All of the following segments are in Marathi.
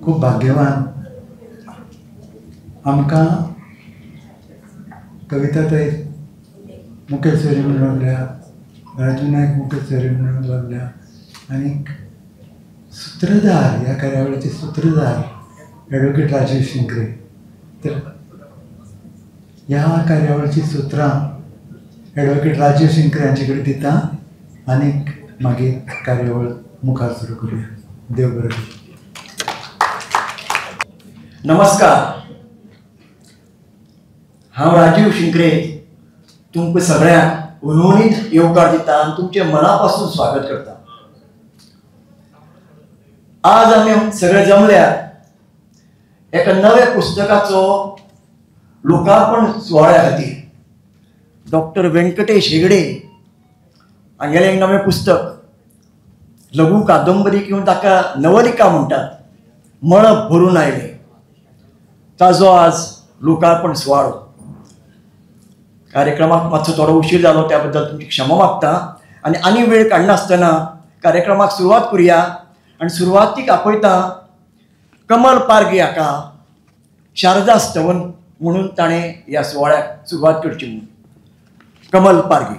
खूब भाग्यवान. आमकां कविताताई मुखेल सोयरी म्हणून लागल्या, राजू नायक मुखेल सोयरी म्हणून लागल्या, आणि सूत्रधार ह्या कार्यावळीचे सूत्रधार ॲडव्होकेट राजीव शिंकरे. तर ह्या कार्यावळीची सुत्रां ॲडव्होकेट राजीव शिंकरे हांचे कडेन दिता आनी मागीर कार्यावळ मुखार सुरू करूया. देव बरें करूं. नमस्कार. हांव राजीव शिंकरे तुमकां सगळ्यांक उर्वणीत येवकार दिता आनी तुमचे मनापासून स्वागत करता. आज आमी सगळे जमल्यात एका नव्या पुस्तकाचो लोकार्पण सुवाळ्या खातीर. डॉक्टर व्यंकटेश हेगडे हांगेलें एक नवें पुस्तक, लघु कादंबरी किंवा ताका नवलिका म्हणटात, मळब भरून आयले, ताजो आज लोकार्पण सुवाळो. कार्यक्रमाक मातसो थोडो उशीर जालो, त्या बद्दल तुमची क्षमा मागता. आनी वेळ काडनासतना कार्यक्रमाक सुरवात करुया. आनी सुरवातीक आपयता कमल पारगी हाका शारदा स्तवन म्हणून ताणें ह्या सुवाळ्याक सुरवात करची म्हणून. कमल पारगी.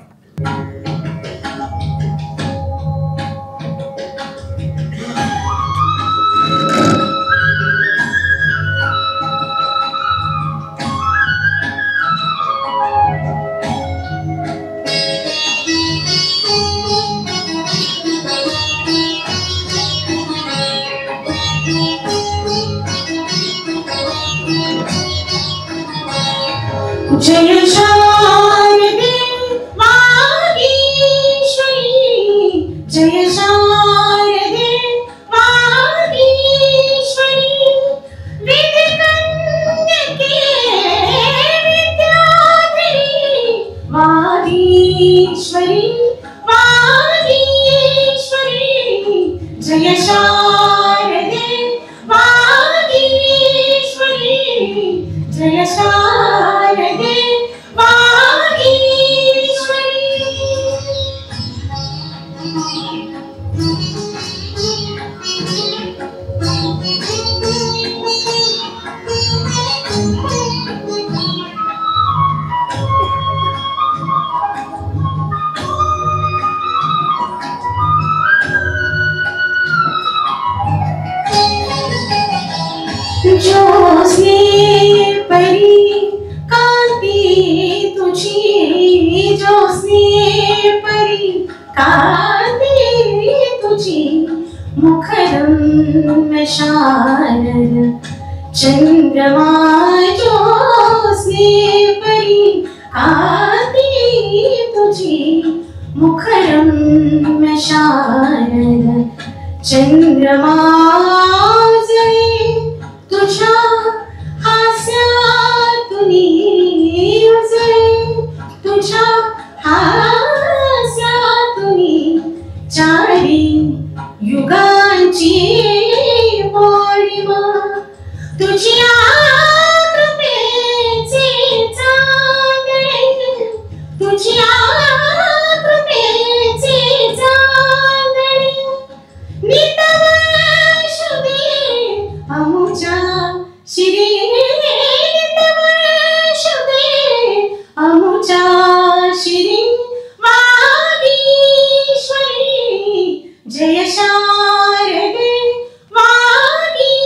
जय शारदे वागीश्वरी, जय शारदे वागीश्वरी, वेदकन्यके विद्याधरी वागीश्वरी, वागीश्वरी, जय शारदे वागीश्वरी, जय शारदे ज्योत्स्ने परी कांती तुझी, ज्योत्स्ने परी कांती तुझी, मुखरम्य शारद चंद्रमा, ज्योत्स्ने परी कांती तुझी, मुखरम्य शारद चंद्रमा, तुझ्या हास्यातुनी उजळे, तुझ्या हास्यातुनी चारी युगांची पौर्णिमा, तुझ्या कृपेचे चांदणे, तुझ्या कृपेचे चांदणे, अमुच्या श्री शुदे, अमुच्या श्री वागीश्वरी, जय शारदे वागीश्वरी,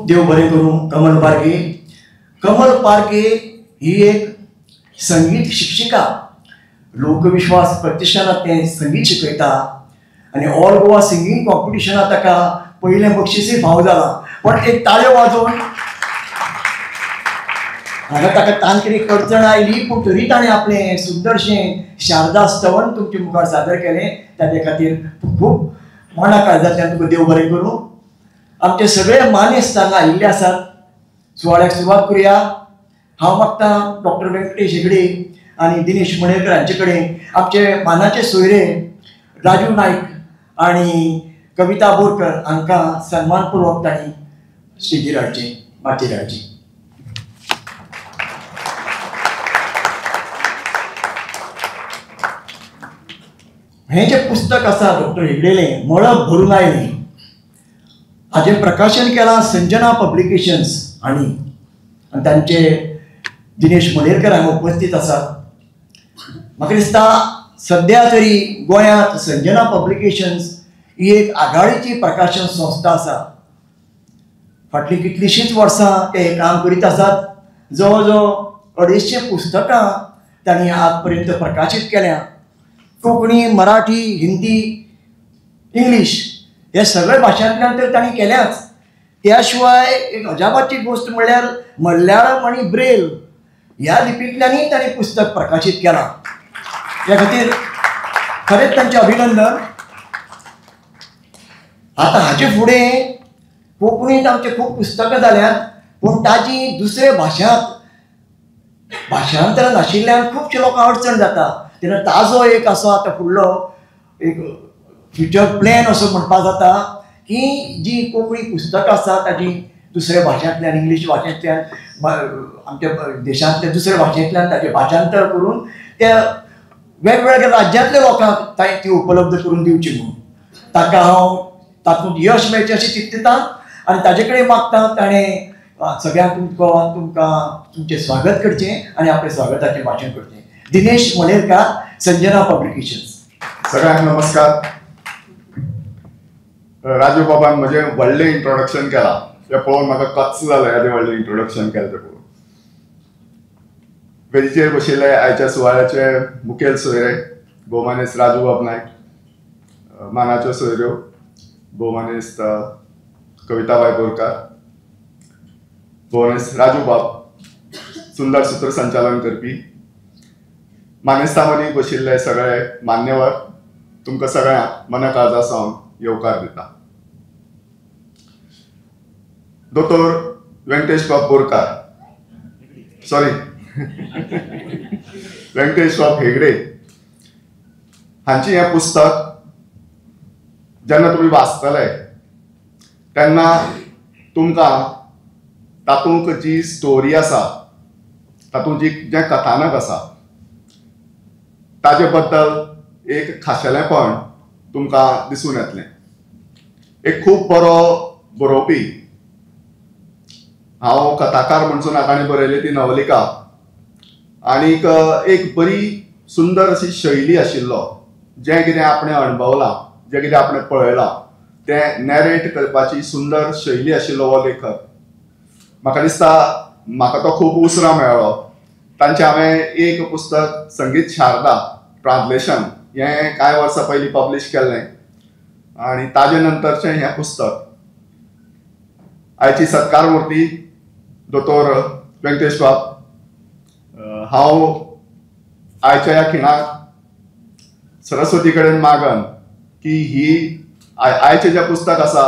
देव बरें करूं कमल पारगे. कमल पारगे ही एक संगीत शिक्षिका. लोकविश्वास प्रतिष्ठानात ते संगीत शिकयता आनी ऑल गोवा सिंगींग कॉम्पिटिशनात ताका पयलें बक्षिसूय फावो जाला. पण एक ताळयो वाजोवन हांगा ताका तांत्रीक अडचण आयली, पूण तरी ताणें आपलें सुंदरशें शारदा स्तवन तुमचे मुखार सादर केलें. ताचे खातीर खूब मना काळजांतल्यान तुका देव बरें करूं. आमचे सगळे मानेस्त हांगा आयिल्ले आसात. सुवाळ्याक सुरवात करुया. हांव मागतां डॉक्टर व्यंकटेश हेगडे आनी दिनेश मणेकर हांचे कडेन आमचे मानाचे सोयरे राजू नायक आनी कविता बोरकर हांकां सन्मानपूर्वक तांणी स्टेजीर हाडचें, माचयेर हाडचें. हें जें पुस्तक आसा डॉक्टर हेगडेलें मळब भरून आयलें, हाचें प्रकाशन केलां संजना पब्लिकेशन्स आनी तांचे दिनेश मणेरकर हांगा उपस्थित आसात. म्हाका दिसता सद्या तरी गोंयांत संजना पब्लिकेशन्स ही एक आघाडीची प्रकाशन संस्था आसा. फाटलीं कितलींशींच वर्सां ते हें काम करीत आसात. जवळ जवळ 250 पुस्तकां तांणी आज पर्यंत प्रकाशीत केल्या. कोंकणी, मराठी, हिंदी, इंग्लीश हे सगळे भाशांतल्यान तर तांणी केल्याच. त्या शिवाय एक अजापाची गोष्ट म्हणल्यार मल्याळम आनी ब्रेल ह्या लिपींतल्यानय तांणी पुस्तक प्रकाशीत केलां. ह्या खातीर खरेंच तांचें अभिनंदन. आतां हाचे फुडें कोंकणींत आमचे खूब पुस्तकां जाल्यात, पूण ताजी दुसऱ्या भाशांत भाशांतर नाशिल्ल्यान खुबशे लोकांक अडचण जाता. तेन्ना ताजो एक असो आतां फुडलो एक फ्युचर प्लॅन असो म्हणपाक जाता की जी कोंकणी पुस्तकां आसा ताजी दुसऱ्या भाशांतल्यान, इंग्लीश भाशेंतल्यान, आमच्या देशांतल्या दुसऱ्या भाशेंतल्यान ताचें भाशांतर करून त्या वेगवेगळ्या राज्यांतल्या लोकांक ती उपलब्ध करून दिवची म्हणून ताका हांव तातूंत यश मेळचें अशें चिंततां आनी ताजे कडेन मागतां ताणें सगळ्यांक तुमकां तुमचें स्वागत करचें आनी आपल्या स्वागताचें भाशण करचें. दिनेश मणेरकार, संजना पब्लिकेशन्स. सगळ्यांक नमस्कार. राजू बाबान म्हजें व्हडलें इंट्रोडक्शन केलां. तें पळोवन म्हाका कच्च जालें येदें व्हडलें इंट्रोडक्शन केलें तें पळोवन. वेदीचेर बशिल्ले आयच्या सुवाळ्याचे मुखेल सोयरे भोवमानेस्त राजू बाब नायक, मानाच्यो सोयऱ्यो भोवमानेस्त कविताबाई बोरकार, भोवमानेस्त राजू बाब, सुंदर सूत्रसंचालन करपी, मानेस्ता मदीं बशिल्ले सगळे मान्यवर, तुमकां सगळ्यांक मना काळजा सावन येवकार दिता. दोतोर व्यंकटेश बाब बोरकार, सॉरी व्यंकटेश बाब हेगडे हांची हें पुस्तक जेन्ना तुमी वाचतले तेन्ना तुमकां तातूंत जी स्टोरी आसा, तातूंत जें कथानक आसा ताजे बद्दल एक खाशेलेपण तुमकां दिसून येतलें. एक खूब बरो बरोवपी, हांव कथाकार म्हणसून ताणें बरयली ती नवलिका, आनीक एक बरी सुंदर अशी शैली आशिल्लो. जें कितें आपणें अणभवलां, जें कितें आपणें पळयलां तें नॅरेट करपाची सुंदर शैली आशिल्लो हो लेखक. म्हाका दिसता म्हाका तो खूब उसरा मेळ्ळो. तांचें हांवें एक पुस्तक संगीत शारदा ट्रान्सलेशन हें कांय वर्सां पयलीं पब्लीश केल्लें आनी ताजे नंतरचें हें पुस्तक. आयची सत्कार मुर्ती दोतोर व्यंकटेश बाब, हांव आयच्या ह्या खिणाक सरस्वती कडेन मागन की ही आयचें जें पुस्तक आसा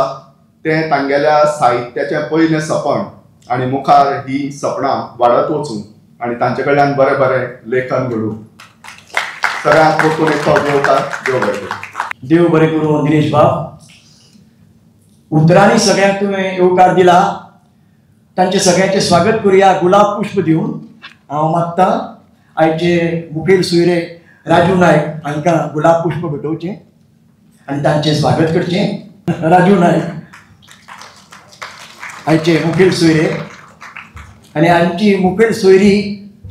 तें तांगेल्या साहित्याचें पयलें सपन आनी मुखार ही सपनां वाडत वचूं आनी तांचे कडल्यान बरें बरें लेखन घडूं. सगळ्यांक परतून एक फावट येवकार. देव बरें करूं. देव बरें करूं. दिनेश बाब, उतरांनी सगळ्यांक तुवें येवकार दिला, तांचे सगळ्यांचें स्वागत करुया गुलाब पुष्प दिवन. हांव मागतां आयचे मुखेल सोयरे राजू नायक हांकां गुलाब पुष्प भेटोवचें आनी तांचें स्वागत करचें. राजू नायक आयचे मुखेल सोयरे आनी आमची मुखेल सोयरी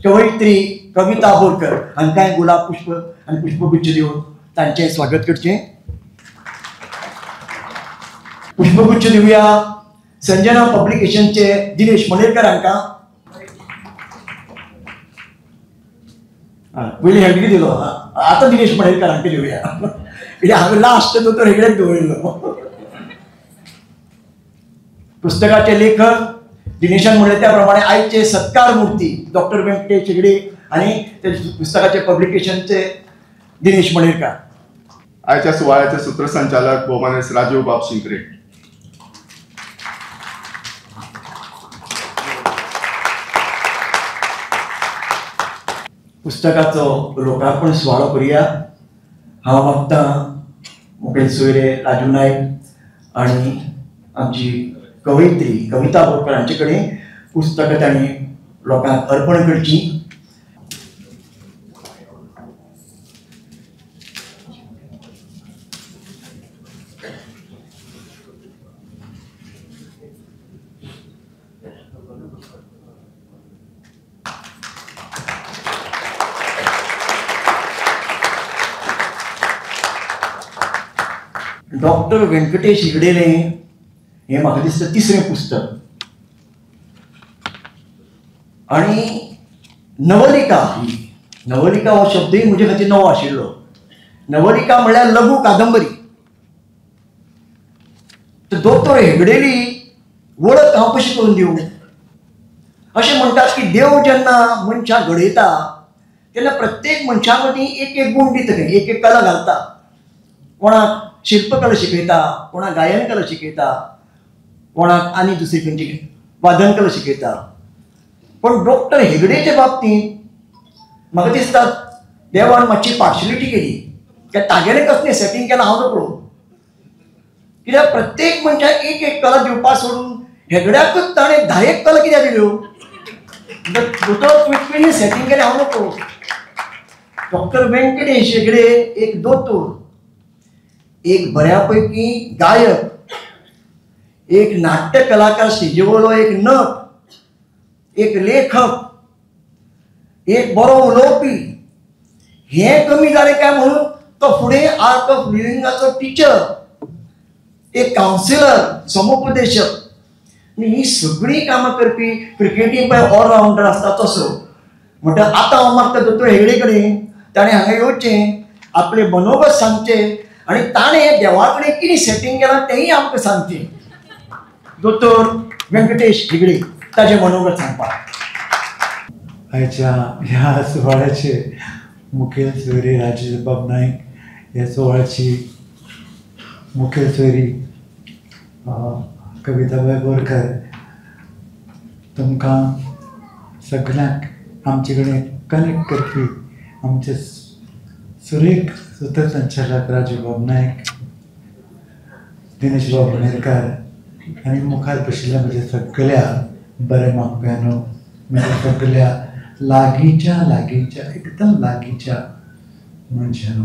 कवयित्री कविता बोरकर हांकांय गुलाब पुष्प आनी पुष्पगुच्छ दिवन तांचें स्वागत करचें. पुष्पगुच्छ दिवया संजना पब्लिकेशनचे दिनेश मणेरकर हांकां पयलीं हेल्डी दिलो आतां दिनेश मणेरकर हांकां दिवया कित्याक हांवें लास्ट दोतोर हेगडेक दवरिल्लो. पुस्तकाचे लेखक दिनेशान म्हणले त्या प्रमाणे आयचे सत्कार मूर्ती डॉक्टर व्यंकटेश हेगडे आणि ते पुस्तकाचे पब्लिकेशनचे दिनेश मणेरकर. आयच्या सुवाळ्याचे सूत्रसंचालक भोवमानेस राजीव बाब शिंकरे. पुस्तकाचो लोकार्पण सुवाळो करुया. हांव मागतां मुखेल सोयरे राजू नायक आनी आमची कवयित्री कविता बोरकार हांचे कडेन पुस्तकां तांणी लोकांक अर्पण करची. डॉक्टर व्यंकटेश हेगडेलें हें म्हाका दिसता तिसरें पुस्तक आनी नवलिका ही नवलिका हो शब्दूय म्हजे खातीर नवो आशिल्लो. नवलिका म्हळ्यार लघु कादंबरी. तर दोतोर हेगडेली वळख हांव कशी करून दिवं. अशें म्हणटात की देव जेन्ना मनशाक घडयता तेन्ना प्रत्येक मनशा मदीं एक एक गूण दिता खंय एक एक कला घालता. कोणाक शिल्पकला शिकयता, कोणाक गायन कला शिकयता, कोणाक आनी दुसरी खंयची वादन कला शिकयता. पण डॉक्टर हेगडेच्या बाबतींत म्हाका दिसता देवान मातशी पार्शलिटी केली. त्या तागेलें कसलें सेटींग केलां हांव नकळो. कित्याक प्रत्येक मनशाक एक एक कला दिवपा सोडून हेगड्याकूच ताणें 10 कला कित्याक दिल्यो. दोतोर सेटींग केलें हांव नकळो. डॉक्टर व्यंकटेश हेगडे एक दोतोर, एक बऱ्यापैकी गायक, एक नाट्य कलाकार स्टेजीवयलो एक नट, एक लेखक, एक बरो उलोवपी. हें कमी जालें काय म्हणून तो फुडें आर्ट ऑफ लिविंगाचो टिचर, एक कावन्सिलर, समुपदेशक. ही सगळीं कामां करपी क्रिकेटींग पळय ऑलरावंडर आसता तसो. म्हणटा आतां हांव मागता दोतोर हेगडे कडेन ताणें हांगा येवचें, आपले मनोगत सांगचें आनी ताणें देवा कडेन कितें सेटींग केलां तेंय आमकां सांगचें. दोतोर व्यंकटेश हेगडे ताचें मनोगत सांगपाक. आयच्या ह्या सुवाळ्याचे मुखेल सोयरी राजेश बाब नायक, ह्या सुवाळ्याची मुखेल सोयरी कविताबाई बोरकार, तुमकां सगळ्यांक आमचे कडेन कनेक्ट करपी आमचे सुरेख सूत्रसंचालक राजीव बाब नायक, दिनेश बाब मणेरकार आनी मुखार बशिल्ल्या म्हज्या सगळ्या बरे मागप्यानो, म्हज्या सगळ्या लागींच्या एकदम लागींच्या मनशानो.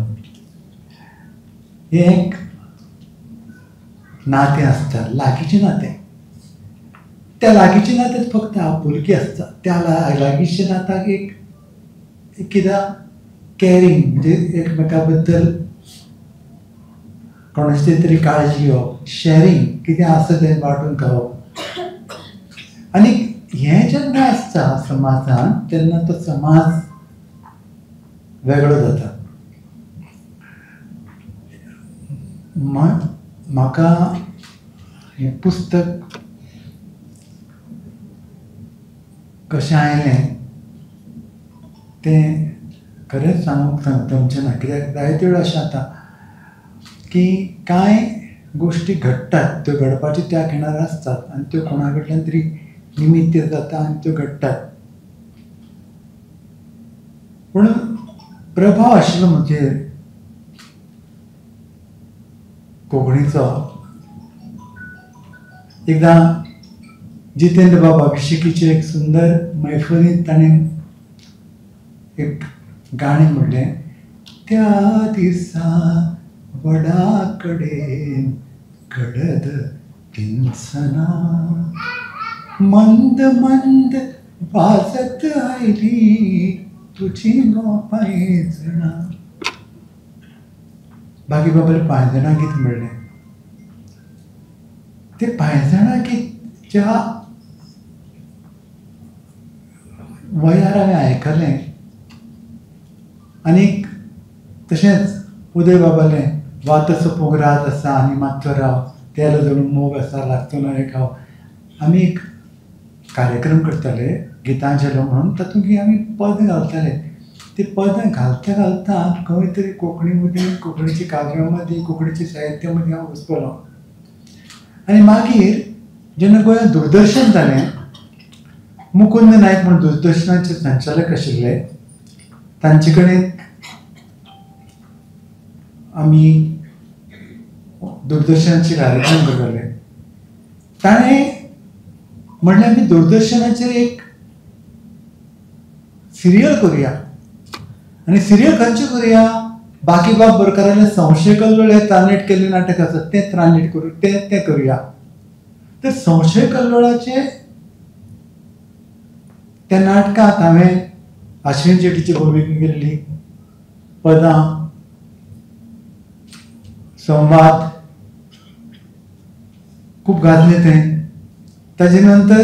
हें एक नातें आसता, लागींचें नातें. त्या लागींच्या नात्यांत फक्त आपुलकी आसता. त्या लागींच्या नात्याक एक कित्याक कॅरिंग म्हणजे एकमेका बद्दल कोणाची तरी काळजी घेवप, शेअरिंग कितें आसा तें वांटून खावप. आनी हें जेन्ना आसता समाजांत तेन्ना तो समाज वेगळो जाता. म्हाका हें पुस्तक कशें आयलें तें खरेंच सांगूंक तुमचें ना. कित्याक जायते वेळ अशें जाता की कांय गोश्टी घडटात, त्यो घडपाच्यो त्या खिणार आसतात आनी त्यो कोणा कडल्यान तरी निमित्त जाता आनी त्यो घडटात. पूण प्रभाव आशिल्लो म्हजेर कोंकणीचो. एकदां जितेंद्र बाब अभिषेकीचे एक सुंदर मैफलींत ताणें एक गाणें म्हणलें, त्या दिसा वडा कडेन घडद तिनसना, मंद मंद वाजत आयली तुजी नो पायजणां. बाकी बाबाले पायजणां गीत म्हणलें. तें पायजणां गीत त्या वयार हांवें आयकलें. आनीक तशेंच उदय बाबालें वात सोपूंक रात आसा आनी मात्सो राव तेल जळून मोग आसा लागचो ना रे खाव. आमी एक कार्यक्रम करताले गितांजलो म्हणून, तातूंत आमी पदां घालताले. ती पदां घालता घालता खंय तरी कोंकणी मदीं, कोंकणीची काव्यां मदीं, कोंकणीच्या साहित्या मदीं हांव घुसपलो. आनी मागीर जेन्ना गोंयांत दूरदर्शन जालें, मुकुंद नायक म्हणून दूरदर्शनाचे संचालक आशिल्ले, तांचे कडेन आमी दूरदर्शनाचे कार्यक्रम करताले. ताणें म्हणलें आमी दूरदर्शनाचेर एक सिरियल करुया. आनी सिरियल खंयची करुया? बाकीबाब बोरकारालें संशय कल्लोळ ट्रान्सलेट केल्लें नाटक आसा तें ट्रान्सलेट करूं, तें करुया. तर संशय कल्लोळाचे त्या नाटकांत हांवें अश्विन शेट्टीची भुमिका केल्ली, पदां, संवाद खूब घातलें तें. ताजे नंतर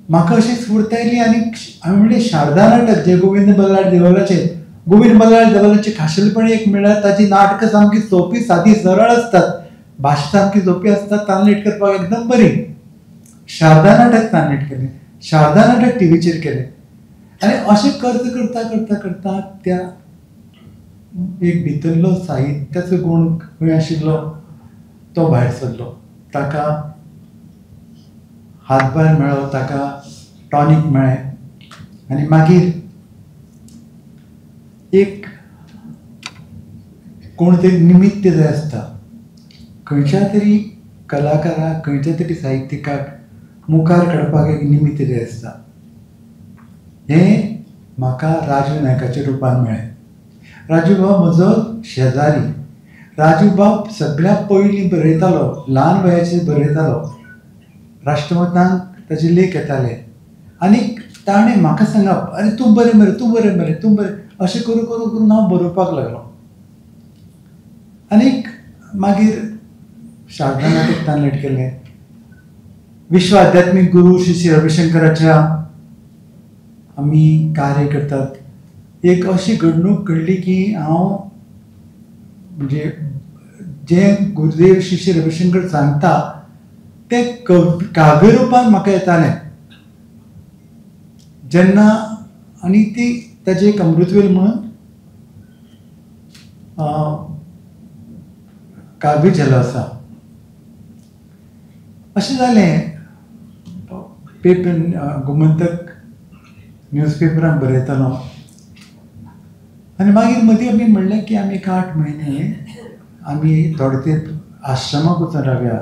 म्हाका अशी स्फूर्त आयली आनी हांवें म्हणलें शारदा नाटक जे गोविंद बल्लाळ देवालाचे खाशेलपण एक म्हळ्यार ताची नाटकां सामकी सोंपी, सादी, सरळ आसतात, भाशा सामकी सोंपी आसता, ट्रान्सलेट करपाक एकदम बरी. शारदा नाटक ट्रान्सलेट केलें, शारदा नाटक टीव्हीचेर केलें. आनी अशें करता करता करता करता त्या एक भितरलो साहित्याचो गूण खंय आशिल्लो तो भायर सरलो. ताका हातभार मेळ्ळो, ताका टॉनीक मेळ्ळें. आनी मागीर एक कोण तरी निमित्त जाय आसता, खंयच्या तरी कलाकाराक, खंयच्या तरी साहित्यिकाक मुखार काडपाक एक निमित्त जाय आसता. हें म्हाका राजू नायकाच्या रुपान मेळ्ळें. राजू बाब म्हजो शेजारी. राजू बाब सगळ्यात पयलीं बरयतालो, ल्हान वयाचेर बरयतालो. राष्ट्रमतांत ताचे लेख येताले. आनी ताणें म्हाका सांगप, अरे तूं बरें मरे, तूं बरें मरे, तूं बरें, अशें करून करून करून हांव बरोवपाक लागलो. आनीक मागीर शारदा नाटक ट्रान्सलेट केलें. विश्व आध्यात्मीक गुरू श्री श्री रविशंकराच्या आमी कार्य करतात. एक अशी घडणूक घडली की हांव म्हणजे जें गुरुदेव श्री श्री रविशंकर सांगता तें काव्य रुपान म्हाका येतालें जेन्ना. आनी ती ताजें एक अमृतवेल म्हणून काव्य जालो आसा. अशें जालें पेपर गोमंतक न्यूजपेपरान बरयतालो. आनी मागीर मदीं आमी म्हणलें की आमी 8 म्हयने आमी थोडे तेंप आश्रमाक वचून रावया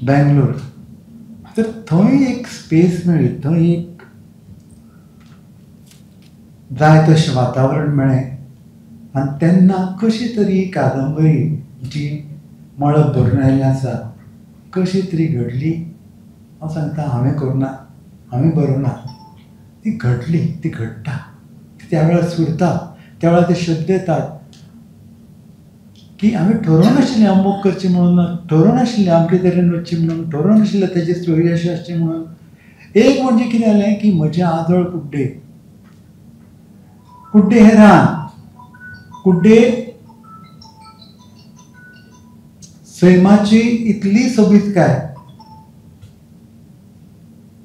बेंगलोर. तर थंय एक स्पेस मेळ्ळी, थंय एक जाय तशें वातावरण मेळ्ळें. आनी तेन्ना कशी तरी कादंबरी जी मळब भरून आयिल्ली आसा कशी तरी घडली. हांव सांगता हांवें करुना, हांवें बरोवना, ती घडली, ती घडटा. त्या वेळार सुरता, त्या वेळार ते शब्द येतात की हांवें ठरोवन नाशिल्लें अमूक करचें म्हणून, ठरोवन नाशिल्लें अमके तरेन वचचें म्हणून, ठरोवन नाशिल्लें तेजी स्टोरी अशी आसची म्हणून. एक म्हणजे कितें जालें की म्हजें आजोळ कुड्डे, कुड्डे हें रान, कुड्डे सैमाची इतली सोबीतकाय,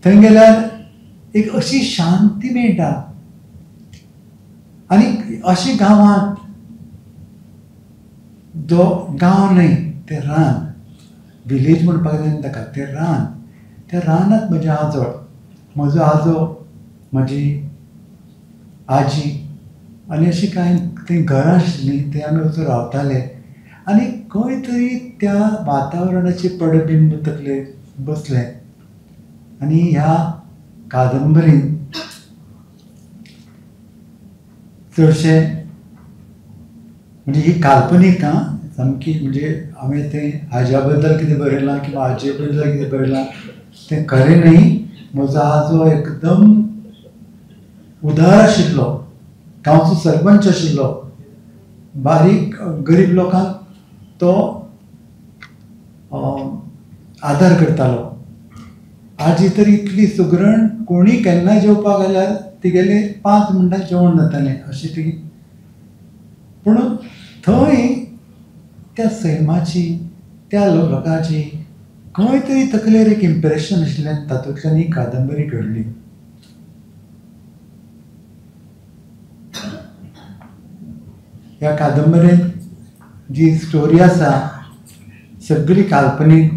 थंय गेल्यार एक अशी शांती मेळटा. आनी अशी गांवांत जो गांव न्हय तें रान, विलेज म्हणपाक जाय ताका, तें रान, त्या रानांत म्हजें आजोळ, म्हजो आजो, म्हजी आजी आनी अशीं कांय थंय घरां आशिल्लीं, थंय आमी वचून रावताले. आनी खंय तरी त्या वातावरणाचें पडबिंब तकले बसलें. आनी ह्या कादंबरीन चडशें म्हणजे ही काल्पनीक सामकी, म्हणजे हांवें तें आज्या बद्दल कितें बरयलां किंवा आजये बद्दल कितें बरयलां तें खरें न्हय. म्हजो आजो एकदम उदार आशिल्लो, गांवचो सरपंच आशिल्लो. बारीक गरीब लोकांक तो आदार करतालो. आजी तर इतली सुगरण, कोणी केन्नाय जेवपाक आयल्यार तिगेले 5 मिनटां जेवण जातालें अशी ती. पूण थंय त्या सैमाची, त्या लोकांची खंय तरी तकलेर एक इम्प्रेशन आशिल्ल्यान तातूंतल्यान ही कादंबरी घडली. ह्या कादंबरेंत जी स्टोरी आसा सगळी काल्पनीक,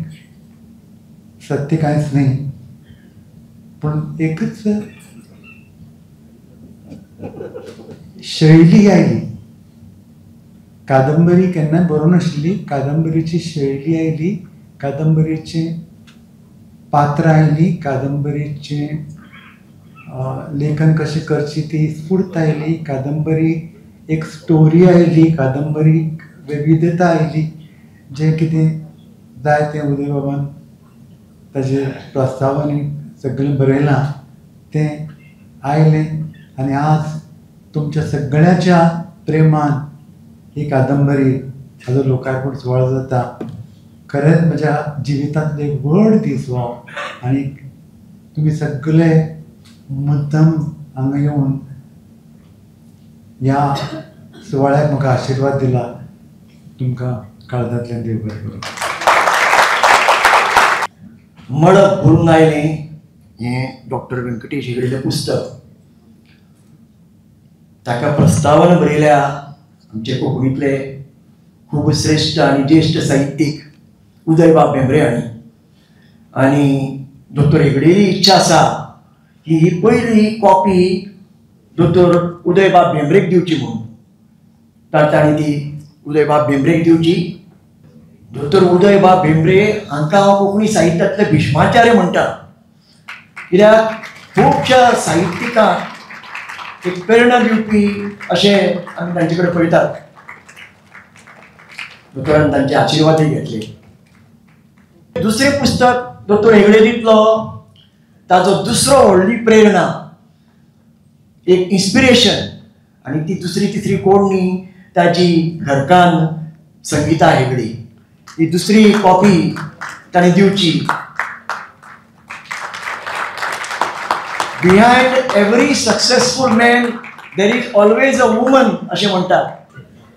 सत्य कांयच न्ही. पूण एकच शैली आयली. कादंबरी केन्नाय बरोवनाशिल्ली, कादंबरीची शैली आयली, कादंबरीचे पात्र आयली, कादंबरीचे लेखन कशें करची ती स्फूर्त आयली, कादंबरी एक स्टोरी आयली, कादंबरी विविधता आयली. जें कितें जाय तें उदय बाबान ताजे प्रस्तावनी सगळें बरयलां तें आयलें. आनी आज तुमच्या सगळ्याच्या प्रेमान ही कादंबरी हाजो लोकार्पण सुवाळो जाता. खरेंच म्हज्या जिवितांतलो एक व्हड दीस हो. आनी तुमी सगळे मुद्दम हांगा येवन ह्या सुवाळ्याक म्हाका आशिर्वाद दिला. तुमकां काळजांतल्यान देव बरें करूं. मळब भरून आयलें हें डॉक्टर व्यंकटेश हेगडेचें पुस्तक. ताका प्रस्तावना बरयल्या आमचे कोंकणीतले खूब श्रेश्ठ आनी ज्येश्ठ साहित्यीक उदयबाब भेंब्रे हांणी. आनी दोतोर हेगडेची इच्छा आसा की ही पयली कॉपी दोतोर उदयबाब भेंब्रेक दिवची म्हणून. तांणी ती उदयबाब भेंब्रेक दिवची. दोतोर उदयबाब भेंब्रे हांकां हांव कोंकणी साहित्यांतले भिष्माचार्य म्हणटा. कित्याक खुबश्या साहित्यिकांक एक प्रेरणा दिवपी अशें आमी तांचे कडेन पळयतात. दोतोरान तांचे आशिर्वादय घेतले. दुसरें पुस्तक दोतोर हेगडे दितलो. ताजो दुसरो व्हडली प्रेरणा, एक इन्स्पिरेशन, आनी ती दुसरी तिसरी कोण न्ही, ताजी घरकान्न संगीता हेगडे. ही दुसरी कॉपी ताणें दिवची. Behind every successful man there is always a woman अशें म्हणटात.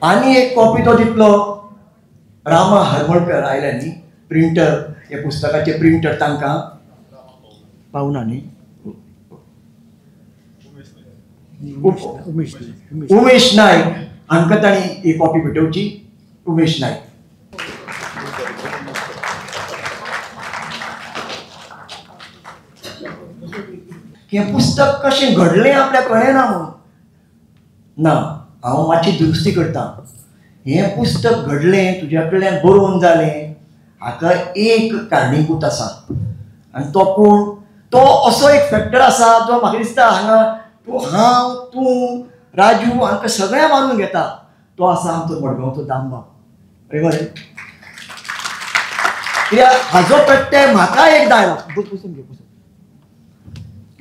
आनी एक कॉपी तो दितलो रामा हरमळकर आयल्या न्ही, प्रिंटर. हे पुस्तकाचे प्रिंटर तांकां पावना न्ही. उमेश नायक हांकां तांणी ही कॉपी भेटोवची. उमेश नायक. हें पुस्तक कशें घडलें आपल्याक कळना म्हणून ना. हांव मातशी दुरुस्ती करता. हें पुस्तक घडलें, तुज्या कडल्यान बरोवन जालें, हाका एक कारणीभूत आसा. आनी तो कोण? तो असो एक फॅक्टर आसा जो म्हाका दिसता हांगा हांव, तूं, राजू हांकां सगळ्या मानून घेता. तो आसा आमचो मडगांवचो दामबाब. बरें. कित्याक हाजो प्रत्यय म्हाका एकदां आयला. पुसून घे.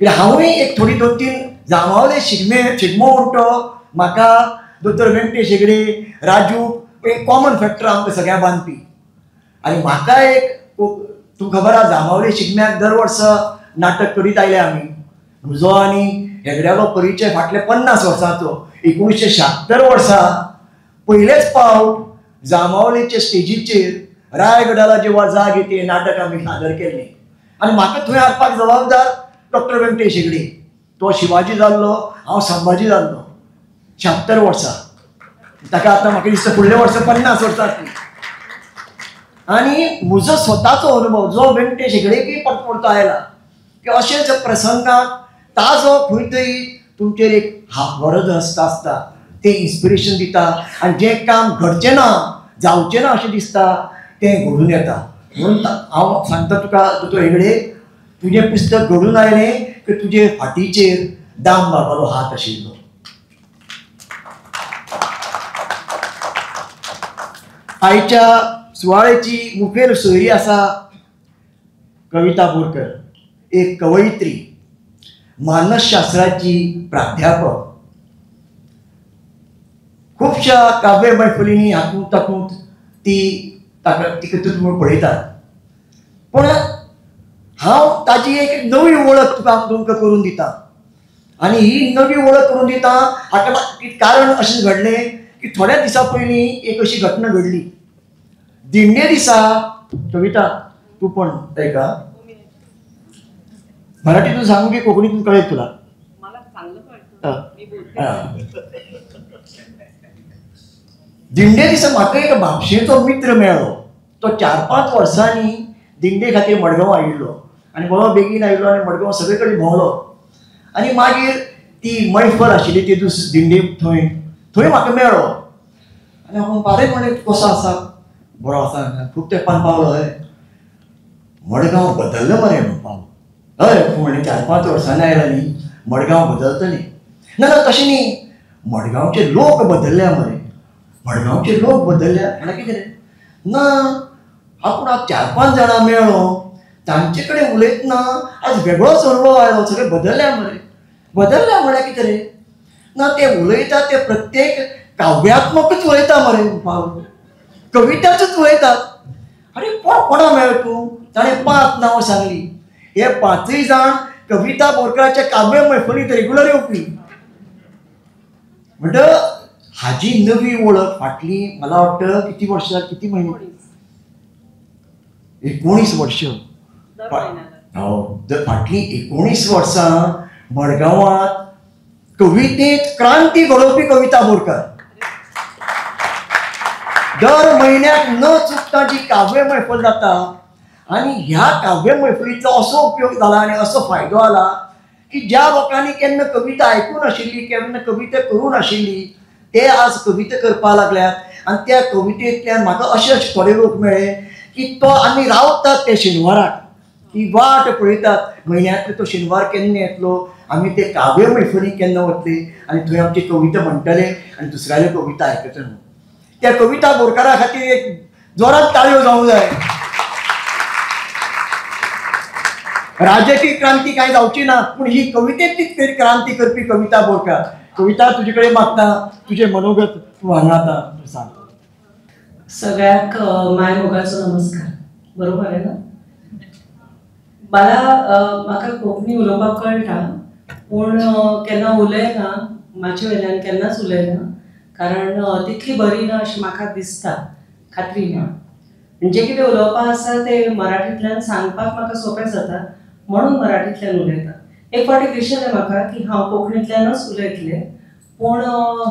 कित्याक हांवूय एक थोडी 2-3 जामावले शिगमो म्हणटो म्हाका दोतोर व्यंकटेश हेगडे, राजू एक कॉमन फॅक्टर आमकां सगळ्या बांदपी. आनी म्हाका एक तुमकां खबर आहा जामावले शिगम्याक दर वर्सा नाटक करीत आयले आमी. म्हजो आनी हेगड्यालो परिचय फाटल्या 50 वर्सांचो. 1976 वर्सा पयलेच फावट जामावलेच्या स्टेजीचेर रायगडाला जेव्हा जाग येते नाटक आमी सादर केल्लें. आनी म्हाका थंय हाडपाक जबाबदार डॉक्टर व्यंकटेश हेगडे. तो शिवाजी जाल्लो, हांव संभाजी जाल्लो. 76 वर्सां. ताका आतां म्हाका दिसता फुडल्या वर्सा 50 वर्सां जातलीं. आनी म्हजो स्वताचो अनुभव जो व्यंकटेश हेगडेकूय परतो आयला की अशेंच प्रसंगाक ताजो खंय तरी तुमचेर एक वरद आसता तें इन्स्पिरेशन दिता. आनी जें काम घडचें ना, जावचें ना अशें दिसता तें घडून येता. म्हणून हांव सांगता तुका दोतोर हेगडे, तुजें पुस्तक घडून आयलें की तुजे फाटीचेर दामबाबालो हात आशिल्लो. आयच्या सुवाळेची मुखेल सोयरी आसा कविता बोरकर, एक कवयित्री, मानसशास्त्राची प्राध्यापक. खुबश्या काव्य मैफलींनी हातूंत तातूंत ती ताका तिका तुमी पळयतात. पूण हांव ताजी एक नवी वळख तुमकां करून दिता. आनी ही नवी वळख करून दिता हाका कारण अशें घडलें की थोड्या दिसा पयलीं एक अशी घटना घडली. दिंडे दिसा कविता तूं पण ऐका, मराठीतून सांगू की कोंकणीतून कळेल तुला? दिंडे दिसा म्हाका एक म्हापशेचो मित्र मेळ्ळो. तो 4-5 वर्सांनी दिंडे खातीर मडगांव आयिल्लो आनी बरो बेगीन आयिल्लो आनी मडगांव सगळे कडेन भोंवलो. आनी मागीर ती मैफल आशिल्ली ते दीस दिंडे थंय म्हाका मेळ्ळो. आनी हांव पारे म्हणलें कसो आसा? बरो आसा. खूब तेंपान पावलो. हय मडगांव बदल्लो मरे म्हणपाक. हय म्हणलें 4-5 वर्सांनी आयला न्ही, मडगांव बदलतली. ना ना तशें न्ही, मडगांवचे लोक बदल्ल्या मरे. मडगांवचे लोक बदल्ल्या म्हळ्यार कितें रे? ना आपूण आज 4-5 जाणां मेळ्ळो तांचे कडेन उलयतना आज वेगळोच अनुभव आयलो. सगळे बदल्ल्या मरे. बदल्ल्या म्हळ्यार कितें रे? ना ते उलयता ते प्रत्येक काव्यात्मकूच उलयता मरे, कविताचूच उलयतात. अरे कोणा मेळ तूं? ताणें 5 नांवां सांगली. हे 5य जाण कविता बोरकाराच्या काव्य मैफलीत रेग्युलर येवपी. म्हणजे हाजी नवी वळख फाटली मला वाटतं किती वर्सां, किती महिने? 19 वर्ष. फाटली 19 वर्सां मडगांवांत कवितेत क्रांती घडोवपी कविता बोरकार. दर म्हयन्याक न चुकता जी काव्य मैफल जाता आनी ह्या काव्य मैफलीचो असो उपयोग जाला आनी असो फायदो जाला की ज्या लोकांनी केन्ना कविता आयकून नाशिल्ली, केन्ना कविता करूं नाशिल्ली, ते आज कविता करपाक लागल्यात. आनी त्या कवितेंतल्यान म्हाका अशे थोडे लोक मेळ्ळे की तो आमी रावतात ते शेनवाराक, ती वाट पळयतात म्हयन्यांतलो तो शेनवार केन्ना येतलो, आमी ते काव्य मैफलीक केन्ना वतले आनी थंय आमची कविता म्हणटले आनी दुसऱ्याले कविता आयकतले म्हणून. त्या कविता बोरकारा खातीर एक जोरात ताळयो जावंक जाय. राजकीय क्रांती काय जावची ना, पूण ही कवितेंतली क्रांती करपी कविता बोरकार. कविता तुजे कडेन मागता, तुझे मनोगत तूं हांगा आतां सांग. सगळ्याक मायमोगाचो नमस्कार. बरोबर आहे ना? म्हाका कोंकणी उलोवपाक कळटा पूण केन्ना उलयना, म्हाजे वयल्यान केन्नाच उलयना, कारण तितली बरी ना अशें म्हाका दिसता, खात्री ना. जें कितें उलोवपाक आसा तें मराठींतल्यान सांगपाक म्हाका सोंपें जाता म्हणून मराठींतल्यान उलयता. एक फावटी दिशिल्लें म्हाका की हांव कोंकणींतल्यानच उलयतलें, पूण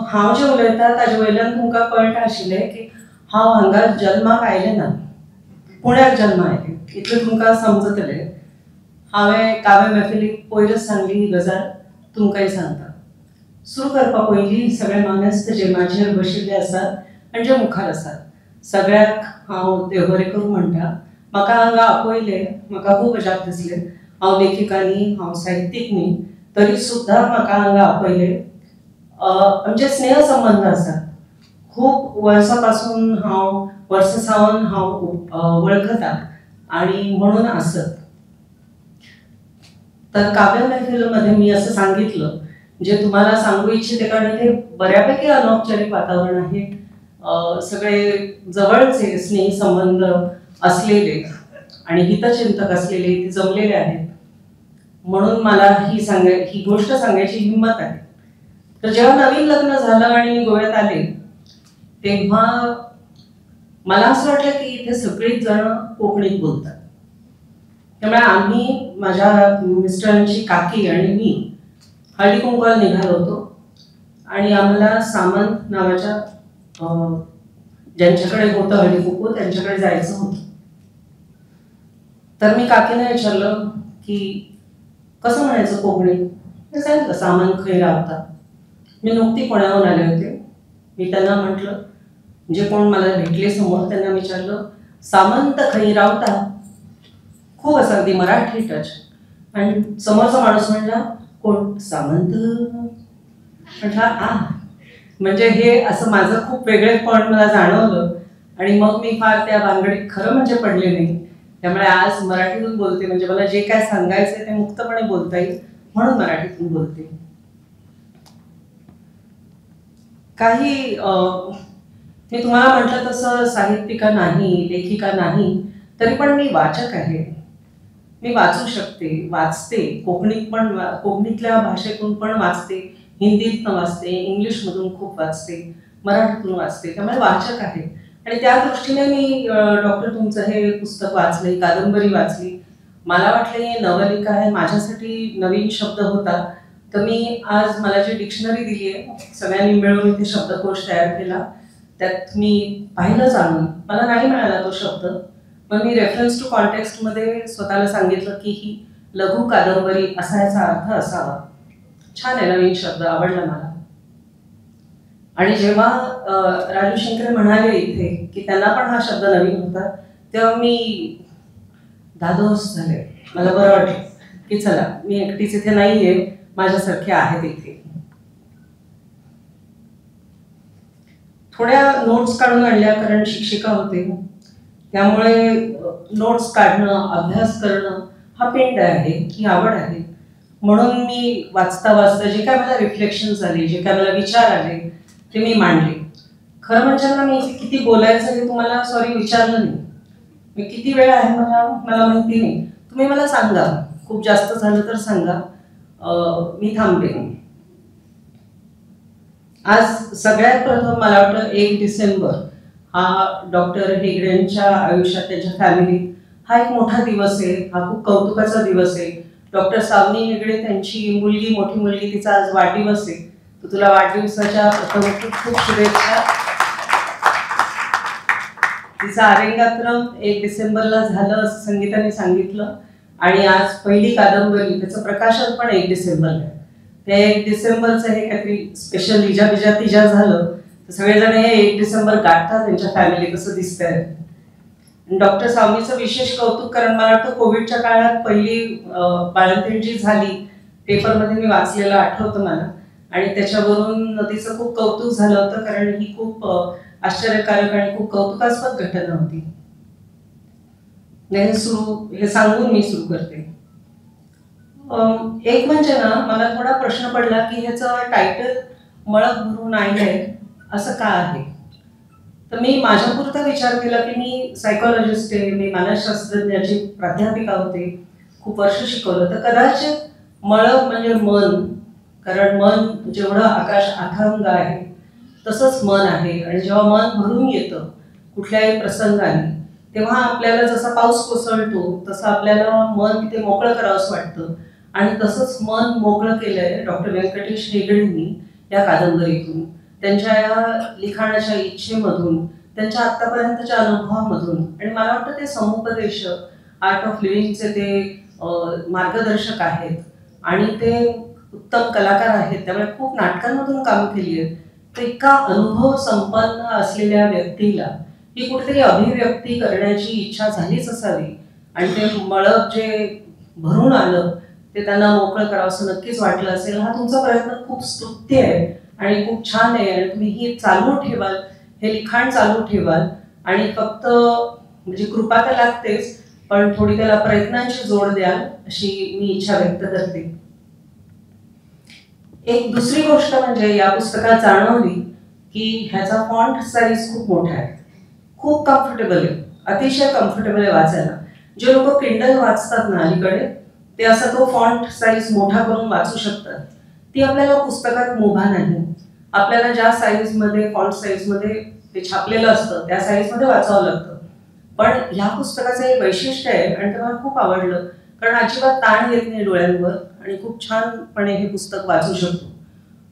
हांव जें उलयतां ताजे वयल्यान तुमकां कळटा आशिल्लें की हांव हांगा जल्माक आयलें ना, पुण्याक जल्मा आयलें, इतलें तुमकां समजतलें. हांवें काव्य मैफिलीक पयरच सांगली ही गजाल तुमकांय सांगता. सुरू करपा पयलीं सगळे मानेस्त जे म्हाजेर बशिल्ले आसात आनी जे मुखार आसात सगळ्याक हांव देव बरें करूं म्हणटा. म्हाका हांगा आपयलें, म्हाका खूब अजाप दिसलें. हांव लेखिका न्ही, हांव साहित्यीक न्ही, तरी सुद्दां म्हाका हांगा आपयलें. आमचे स्नेह संबंध आसात. खूब वर्सां पासून वर्सां सावन हांव वळखता आनी म्हणून आसत. तर काव्य मैफिलीमध्ये मी असं सांगितलं जे तुम्हाला सांगू इच्छिते, कारण ते बऱ्यापैकी अनौपचारिक वातावरण आहे. सगळे जवळचे स्नेही संबंध असलेले आणि हितचिंतक असलेले ते जमलेले आहेत, म्हणून मला ही गोष्ट सांगायची हिंमत आहे. तर जेव्हा नवीन लग्न झालं आणि मी गोव्यात आले तेव्हा मला असं वाटलं की इथे सगळीच जण कोकणीत बोलतात. त्यामुळे आम्ही, माझ्या मिस्टरांची काकी आणि मी हळदी कुंकवाला निघालो होतो आणि आम्हाला सामंत नावाच्या ज्यांच्याकडे होतं हळदी कुंकू त्यांच्याकडे जायचं होतं. तर मी काकीने विचारलं की कसं म्हणायचं कोकणीत? मी सांगितलं सामंत खंय रावता. मी नुकती पुण्याहून आले होते. मी त्यांना म्हटलं, जे कोण मला भेटले समोर त्यांना विचारलं सामंत खंय रावता, खूप असं अगदी मराठी टच. आणि समोरचा माणूस म्हणला कोण? सामंत. म्हटलं म्हणजे हे असं माझं खूप वेगळेपण मला जाणवलं आणि मग मी फार त्या भानगडीत खरं म्हणजे पडले नाही. त्यामुळे आज मराठीतून बोलते, म्हणजे मला जे काय सांगायचं ते मुक्तपणे बोलता येईल म्हणून मराठीतून बोलते. काही मी तुम्हाला म्हटलं तसं साहित्यिका नाही, लेखिका नाही, तरी पण मी वाचक आहे. मी वाचू शकते, वाचते, कोकणीतल्या भाषेतून पण वाचते, हिंदीतनं वाचते, इंग्लिशमधून खूप वाचते, मराठीतून वाचते, त्यामुळे वाचक आहे. आणि त्या दृष्टीने मी डॉक्टर तुमचं हे पुस्तक वाचले, कादंबरी वाचली. मला वाटलं हे नवलिका आहे, माझ्यासाठी नवीन शब्द होता. तर मी आज मला जी डिक्शनरी दिली आहे सगळ्यांनी मिळून इथे शब्दकोश तयार केला, त्यात मी पाहिलं जाणून मला नाही मिळाला तो शब्द, मग मी रेफरन्स टू कॉन्टेक्स्टमध्ये स्वतःला सांगितलं की ही लघु कादंबरी असा याचा अर्थ असावा. छान आहे, नवीन शब्द आवडला मला. आणि जेव्हा राजू शिंकरे म्हणाले इथे की त्यांना पण हा शब्द नवीन होता, तेव्हा मी धादोस झाले. मला बरं वाटलं की चला मी एकटीच इथे नाहीये, माझ्यासारखे आहेत इथे. थोड्या नोट्स काढून आणल्या, कारण शिक्षिका होते, त्यामुळे नोट्स काढणं, अभ्यास करणं हा पेंड आहे, ही आवड आहे. म्हणून मी वाचता वाचता जे काय मला रिफ्लेक्शन झाले, जे काय मला विचार आले ते मी मांडले. खरं म्हणजे ना, मी किती बोलायचं हे तुम्हाला विचारलं नाही. मी किती वेळ आहे मला माहिती नाही. तुम्ही मला सांगा, खूप जास्त झालं तर सांगा, मी थांबेन. आज सगळ्यात प्रथम मला वाटतं 1 डिसेंबर हा डॉक्टर हेगडेंच्या आयुष्यात, त्यांच्या फॅमिलीत हा एक मोठा दिवस आहे, हा खूप कौतुकाचा दिवस आहे. डॉक्टर सावनी हेगडे त्यांची मुलगी, मोठी मुलगी, तिचा आज वाढदिवस आहे. तर तुला वाढदिवसाच्या प्रथम खूप खूप शुभेच्छा. तिचा आरेंगात्रम 1 डिसेंबरला झालं असं संगीताने सांगितलं, आणि आज पहिली कादंबरी त्याचं प्रकाशन पण 1 डिसेंबरला आहे. त्या 1 डिसेंबरचं हे काहीतरी स्पेशल इजा बिजा तिजा झालं तर सगळेजण हे 1 डिसेंबर गाठतात त्यांच्या फॅमिली, कसं दिसतंय. डॉक्टर सावनीचं विशेष कौतुक, कारण मला वाटतं कोविडच्या काळात पहिली बाळंतीण जी झाली पेपरमध्ये मी वाचलेलं आठवतं मला, आणि त्याच्यावरून तिचं खूप कौतुक झालं होतं, कारण ही खूप आश्चर्यकारक आणि खूप कौतुकास्पद घटना होती. हे सांगून मी सुरू करते. एक म्हणजे ना, मला थोडा प्रश्न पडला की ह्याचं टायटल मळक भरून आणलंय असं का आहे. तर मी माझ्यापुरता विचार केला की मी सायकोलॉजिस्ट आहे, मी मानसशास्त्रज्ञाची प्राध्यापिका होते, खूप वर्ष शिकवलं, तर कदाचित मळक म्हणजे मन, कारण मन जेवढं आकाश अथांग आहे तसंच मन आहे. आणि जेव्हा मन भरून येतं कुठल्याही प्रसंगाने, तेव्हा आपल्याला जसा पाऊस कोसळतो तसं आपल्याला मन तिथे मोकळं करावंसं वाटतं. आणि तसंच मन मोकळं केलंय डॉक्टर व्यंकटेश हेगडेंनी या कादंबरीतून, त्यांच्या या लिखाणाच्या इच्छेमधून, त्यांच्या आत्तापर्यंतच्या अनुभवामधून. आणि मला वाटतं ते समुपदेशक, आर्ट ऑफ लिव्हिंगचे ते मार्गदर्शक आहेत, आणि ते उत्तम कलाकार आहेत, त्यामुळे खूप नाटकांमधून काम केली आहेत. तर इतका अनुभव संपन्न असलेल्या व्यक्तीला ही कुठेतरी अभिव्यक्ती करण्याची इच्छा झालीच असावी, आणि ते मळक जे भरून आलं ते त्यांना मोकळं करावंसं नक्कीच वाटलं असेल. हा तुमचा प्रयत्न खूप स्तुत्य आहे आणि खूप छान आहे, आणि तुम्ही ही चालू ठेवाल, हे लिखाण चालू ठेवाल, आणि फक्त म्हणजे कृपा तर लागतेच, पण थोडी त्याला प्रयत्नांची जोड द्याल अशी मी इच्छा व्यक्त करते. एक दुसरी गोष्ट म्हणजे या पुस्तकात जाणवली की ह्याचा फॉन्ट साईज खूप मोठा आहे, खूप कम्फर्टेबल आहे, अतिशय कम्फर्टेबल आहे वाचायला. जे लोक किंडल वाचतात ना अलीकडे, ते असा तो फॉन्ट साईज मोठा करून वाचू शकतात. ती आपल्याला पुस्तकात मुभा नाही. आपल्याला ज्या साईजमध्ये, फॉन्ट साईजमध्ये ते छापलेलं असतं त्या साईजमध्ये वाचावं लागतं. पण ह्या पुस्तकाचं एक वैशिष्ट्य आहे, आणि ते मला खूप आवडलं, कारण अजिबात ताण येत नाही डोळ्यांवर, आणि खूप छानपणे हे पुस्तक वाचू शकतो.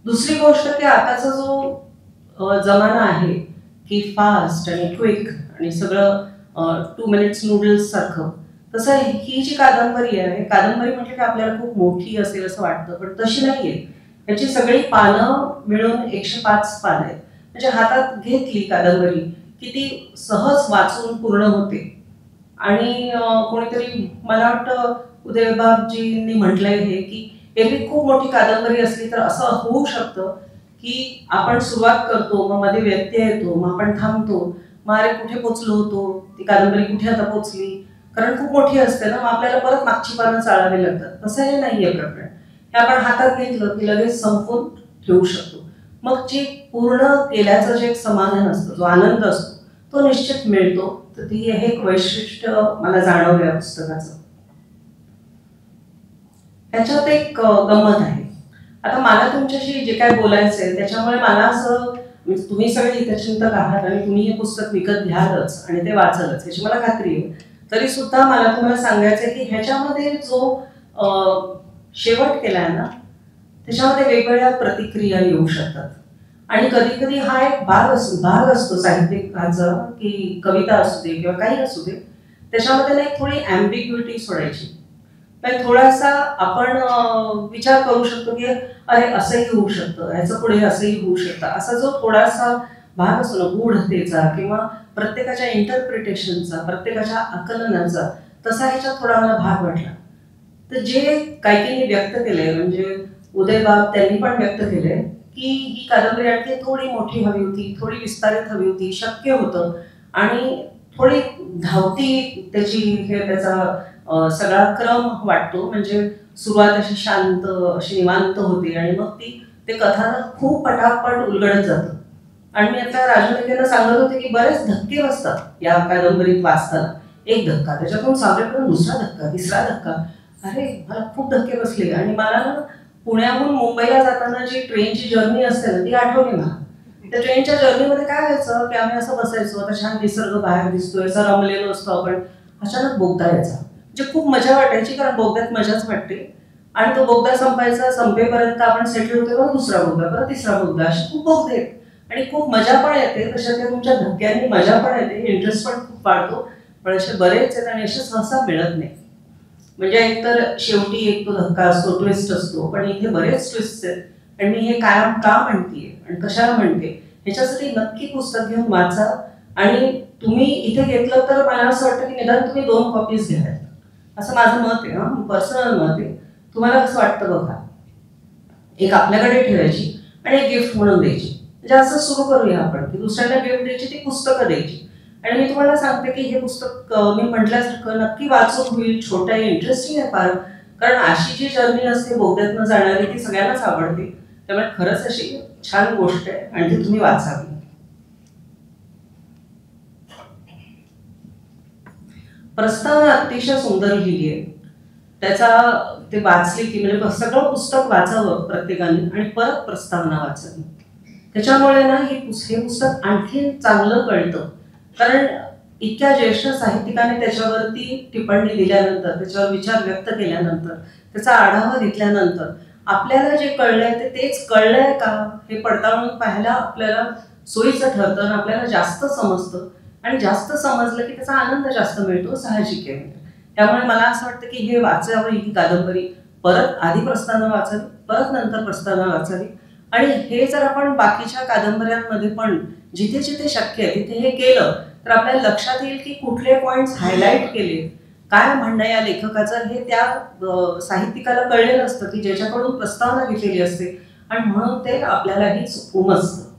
दुसरी गोष्ट की आताचा जो जमाना आहे की फास्ट आणि क्विक आणि सगळं 2 मिनिट्स नूडल्स सारखं, तसं ही जी कादंबरी आहे, कादंबरी म्हटलं की आपल्याला खूप मोठी असेल असं वाटतं, पण तशी नाहीये. याची सगळी पानं मिळून 105 पानं आहेत. म्हणजे हातात घेतली कादंबरी की ती सहज वाचून पूर्ण होते. आणि कोणीतरी, मला वाटतं उदयबाबजींनी म्हटलंय हे, की एरवी खूप मोठी कादंबरी असली तर असं होऊ शकतं की आपण सुरुवात करतो, मग मध्ये व्यत्यय येतो, मग आपण थांबतो, मग अरे कुठे पोचलो होतो, ती कादंबरी कुठे आता पोचली, कारण खूप मोठी असते ना, मग आपल्याला परत मागची पानं चाळावी लागतात. तसं हे नाहीये प्रकरण. हे आपण हातात घेतलं की लगेच संपवून ठेवू शकतो. मग जे पूर्ण केल्याचं जे एक समाधान असतं, जो आनंद असतो, तो निश्चित मिळतो. तर ती हे एक वैशिष्ट्य मला जाणवलं या पुस्तकाचं. ह्याच्यात एक गंमत आहे. आता मला तुमच्याशी जे काय बोलायचं आहे त्याच्यामुळे मला असं, म्हणजे तुम्ही सगळे हितचिंतक आहात आणि तुम्ही हे पुस्तक विकत घ्यालच आणि ते वाचलच ह्याची मला खात्री आहे. तरी सुद्धा मला तुम्हाला सांगायचं आहे की ह्याच्यामध्ये जो शेवट केलाय ना, त्याच्यामध्ये वेगवेगळ्या प्रतिक्रिया येऊ शकतात. आणि कधी कधी हा एक भाग असतो साहित्यिकाचा, की कविता असू दे किंवा काही असू दे, त्याच्यामध्ये ना एक थोडी ॲम्बिग्युइटी सोडायची. म्हणजे थोडासा आपण विचार करू शकतो की अरे असंही होऊ शकतं, ह्याचं पुढे असंही होऊ शकतं, असा जो थोडासा भाग असतो ना गूढतेचा किंवा प्रत्येकाच्या इंटरप्रिटेशनचा, प्रत्येकाच्या आकलनाचा, तसा ह्याच्यात थोडा मला भाग वाटला. तर जे काही व्यक्त केलंय, म्हणजे उदयबाब त्यांनी पण व्यक्त केलंय की ही कादंबरी आणखी थोडी मोठी हवी होती, थोडी विस्तारित हवी होती, शक्य होतं, आणि थोडी धावती त्याचा सगळा क्रम वाटतो. म्हणजे सुरुवात अशी शांत, अशी निवांत होते आणि मग ते कथानक खूप पटापट उलगडत जातं. आणि मी आता राजूला सांगत होते की बरेच धक्के बसतात या कादंबरीत वाचताना. एक धक्का, त्याच्यातून सावरेपर्यंत दुसरा धक्का, तिसरा धक्का. अरे मला खूप धक्के बसले. आणि मला ना पुण्याहून मुंबईला जाताना जी ट्रेनची जर्नी असते ना ती आठवली मला. त्या ट्रेनच्या जर्नीमध्ये काय व्हायचं की आम्ही असं बसायचो, आता छान निसर्ग बाहेर दिसतोय, असं रमलेलो असतो आपण, अचानक बोगदा यायचा. म्हणजे खूप मजा वाटायची, कारण बोगद्यात मजाच वाटते. आणि तो बोगदा संपेपर्यंत आपण सेटल होतो, बरं दुसरा बोगदा, बरं तिसरा बोगदा, असे खूप बोगदे आहेत. आणि खूप मजा पण येते, तशा त्या तुमच्या धक्क्यांनी मजा पण येते, इंटरेस्ट पण खूप वाढतो. पण असे बरेच आहेत आणि असे सहसा मिळत नाही. म्हणजे एकतर शेवटी एक तो धक्का असतो, ट्विस्ट असतो, पण इथे बरेच ट्विस्ट आहेत. आणि मी हे कायम का म्हणतेय आणि कशाला म्हणते, ह्याच्यासाठी नक्की पुस्तक घेऊन वाचा. आणि तुम्ही इथे घेतलं तर मला असं वाटतं की निदान तुम्ही 2 कॉपीज घ्याल, असं माझं मत आहे. पर्सनल मत आहे. तुम्हाला कसं वाटतं बघा. एक आपल्याकडे ठेवायची आणि एक गिफ्ट म्हणून द्यायची. म्हणजे असं सुरू करूया आपण की दुसऱ्यांना गिफ्ट द्यायची, ती पुस्तकं द्यायची. आणि मी तुम्हाला सांगते की हे पुस्तक मी म्हटल्यासारखं नक्की वाचून होईल, छोटं आहे, इंटरेस्टिंग आहे फार. कारण अशी जी जर्नी असते बोगद्यातनं जाणारी ती सगळ्यांनाच आवडते. त्यामुळे खरंच अशी छान गोष्ट आहे आणि ती तुम्ही वाचावी. प्रस्तावना अतिशय सुंदर लिहिली आहे. ते वाचली की म्हणजे सगळं पुस्तक वाचावं प्रत्येकाने आणि परत प्रस्तावना वाचावी. त्याच्यामुळे ना हे पुस्तक आणखी चांगलं कळतं. कारण इतक्या ज्येष्ठ साहित्यिकाने त्याच्यावरती टिप्पणी दिल्यानंतर, त्याच्यावर विचार व्यक्त केल्यानंतर, त्याचा आढावा घेतल्यानंतर आपल्याला जे कळलंय तेच कळलंय का हे पडताळून पाहायला आपल्याला सोयीचं ठरतं आणि आपल्याला जास्त समजतं. आणि जास्त समजलं की त्याचा आनंद जास्त मिळतो, साहजिक आहे. त्यामुळे मला असं वाटतं की हे वाचावं, ही कादंबरी परत आधी प्रस्तावना वाचावी, परत नंतर प्रस्तावना वाचावी. आणि हे जर आपण बाकीच्या कादंबऱ्यांमध्ये पण जिथे जिथे शक्य आहे तिथे हे केलं तर आपल्याला लक्षात येईल की कुठले पॉइंट्स हायलाईट केले, काय म्हणणं या लेखकाचं, हे त्या साहित्यिकाला कळलेलं असतं की ज्याच्याकडून प्रस्तावना घेतलेली असते. आणि म्हणून ते आपल्यालाही उमजतं.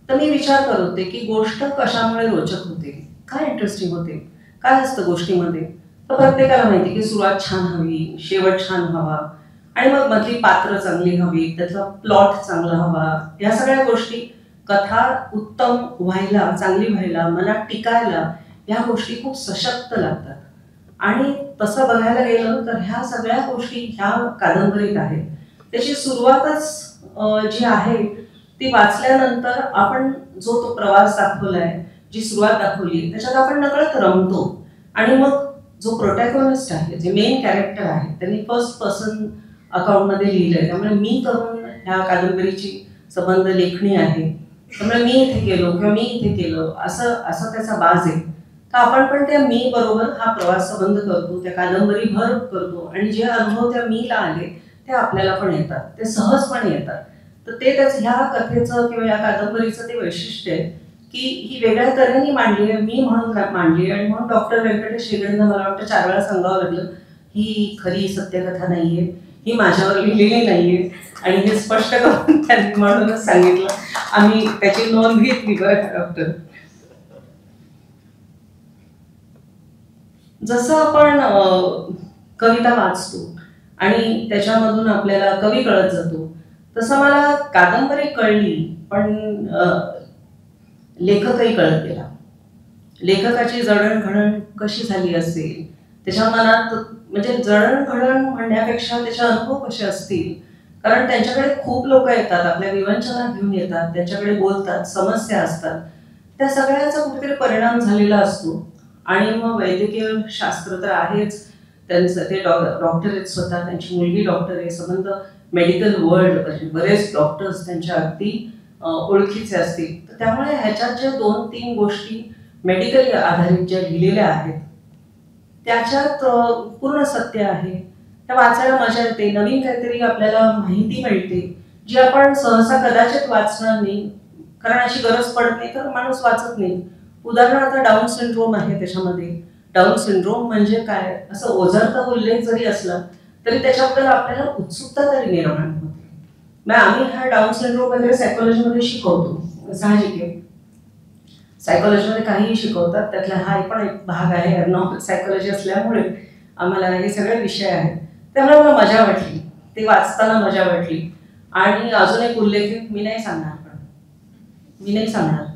तर मी विचार करत होते की गोष्ट कशामुळे रोचक होते, काय इंटरेस्टिंग होते, काय असतं गोष्टीमध्ये. तर प्रत्येकाला माहिती की सुरुवात छान हवी, शेवट छान हवा, आणि मग मधली पात्र चांगली हवी, त्याचा प्लॉट चांगला हवा. या सगळ्या गोष्टी, कथा उत्तम व्हायला, चांगली व्हायला, मनात टिकायला ह्या गोष्टी खूप सशक्त लागतात. आणि तसं बघायला गेलं तर ह्या सगळ्या गोष्टी ह्या कादंबरीत आहेत. त्याची सुरुवातच जी आहे ती वाचल्यानंतर आपण जो तो प्रवास दाखवलाय, जी सुरुवात दाखवली, त्याच्यात आपण नकळत रमतो. आणि मग जो प्रोटॅगॉनिस्ट आहे, जे मेन कॅरेक्टर आहे, त्यांनी फर्स्ट पर्सन अकाउंटमध्ये लिहिलंय. त्यामुळे मी करून ह्या कादंबरीची संबंध लेखणी आहे. त्यामुळे मी इथे गेलो किंवा मी इथे केलं असं त्याचा बाज आहे. तर आपण पण त्या मी बरोबर हा प्रवास संबंध करतो, त्या कादंबरी भर करतो. आणि जे अनुभव त्या मीला आले ते आपल्याला पण येतात, ते सहजपणे येतात. तर ते त्याच ह्या कथेचं किंवा या कादंबरीचं ते वैशिष्ट्य आहे की ही वेगळ्या तऱ्हेने मांडली आहे, मी म्हणून मांडली. आणि म्हणून डॉक्टर व्यंकटेश हेगडेंना मला वाटतं 4 वेळा सांगावं लागलं, ही खरी सत्यकथा नाहीये, ही माझ्यावर लिहिलेली नाहीये. आणि हे स्पष्ट करून त्यांनी म्हणूनच सांगितलं. आम्ही त्याची नोंद घेतली बरं डॉक्टर. जसं आपण कविता वाचतो आणि त्याच्यामधून आपल्याला कवी कळत जातो, तसं मला कादंबरी कळली, पण लेखकही कळत गेला. लेखकाची जडणघडण कशी झाली असेल, त्याच्या मनात म्हणजे जडणघडण म्हणण्यापेक्षा त्याचे अनुभव कसे असतील, कारण त्यांच्याकडे खूप लोक येतात, आपल्या विवंचना घेऊन येतात, त्यांच्याकडे बोलतात, समस्या असतात, त्या सगळ्याचा कुठेतरी परिणाम झालेला असतो. आणि मग वैद्यकीय शास्त्र तर आहेच, त्यांचं ते डॉक्टर आहेत स्वतः, त्यांची मुलगी डॉक्टर आहे, संबंध मेडिकल वर्ल्ड बरेच डॉक्टर्स त्यांच्या अगदी ओळखीचे असतील. तर त्यामुळे ह्याच्यात ज्या 2-3 गोष्टी मेडिकल आधारित ज्या लिहिलेल्या आहेत त्याच्यात पूर्ण सत्य आहे. त्या वाचायला मजा येते, नवीन काहीतरी आपल्याला माहिती मिळते जी आपण सहसा कदाचित वाचणार नाही, कारण अशी गरज पडत नाही तर माणूस वाचत नाही. उदाहरणार्थ डाऊन सिंड्रोम आहे त्याच्यामध्ये. डाऊन सिंड्रोम म्हणजे काय असं ओझरता उल्लेख जरी असला तरी त्याच्याबद्दल आपल्याला उत्सुकता तरी निर्माण होते. मग आम्ही हा डाऊन सिंड्रोम वगैरे सायकोलॉजीमध्ये शिकवतो, साहजिक आहे, सायकोलॉजीमध्ये काहीही शिकवतात, त्यातला हा पण एक भाग आहे. ॲबनॉर्मल सायकोलॉजी असल्यामुळे आम्हाला हे सगळे विषय आहेत, त्यामुळे मला मजा वाटली, ते वाचताना मजा वाटली. आणि अजून एक उल्लेख मी नाही सांगणार,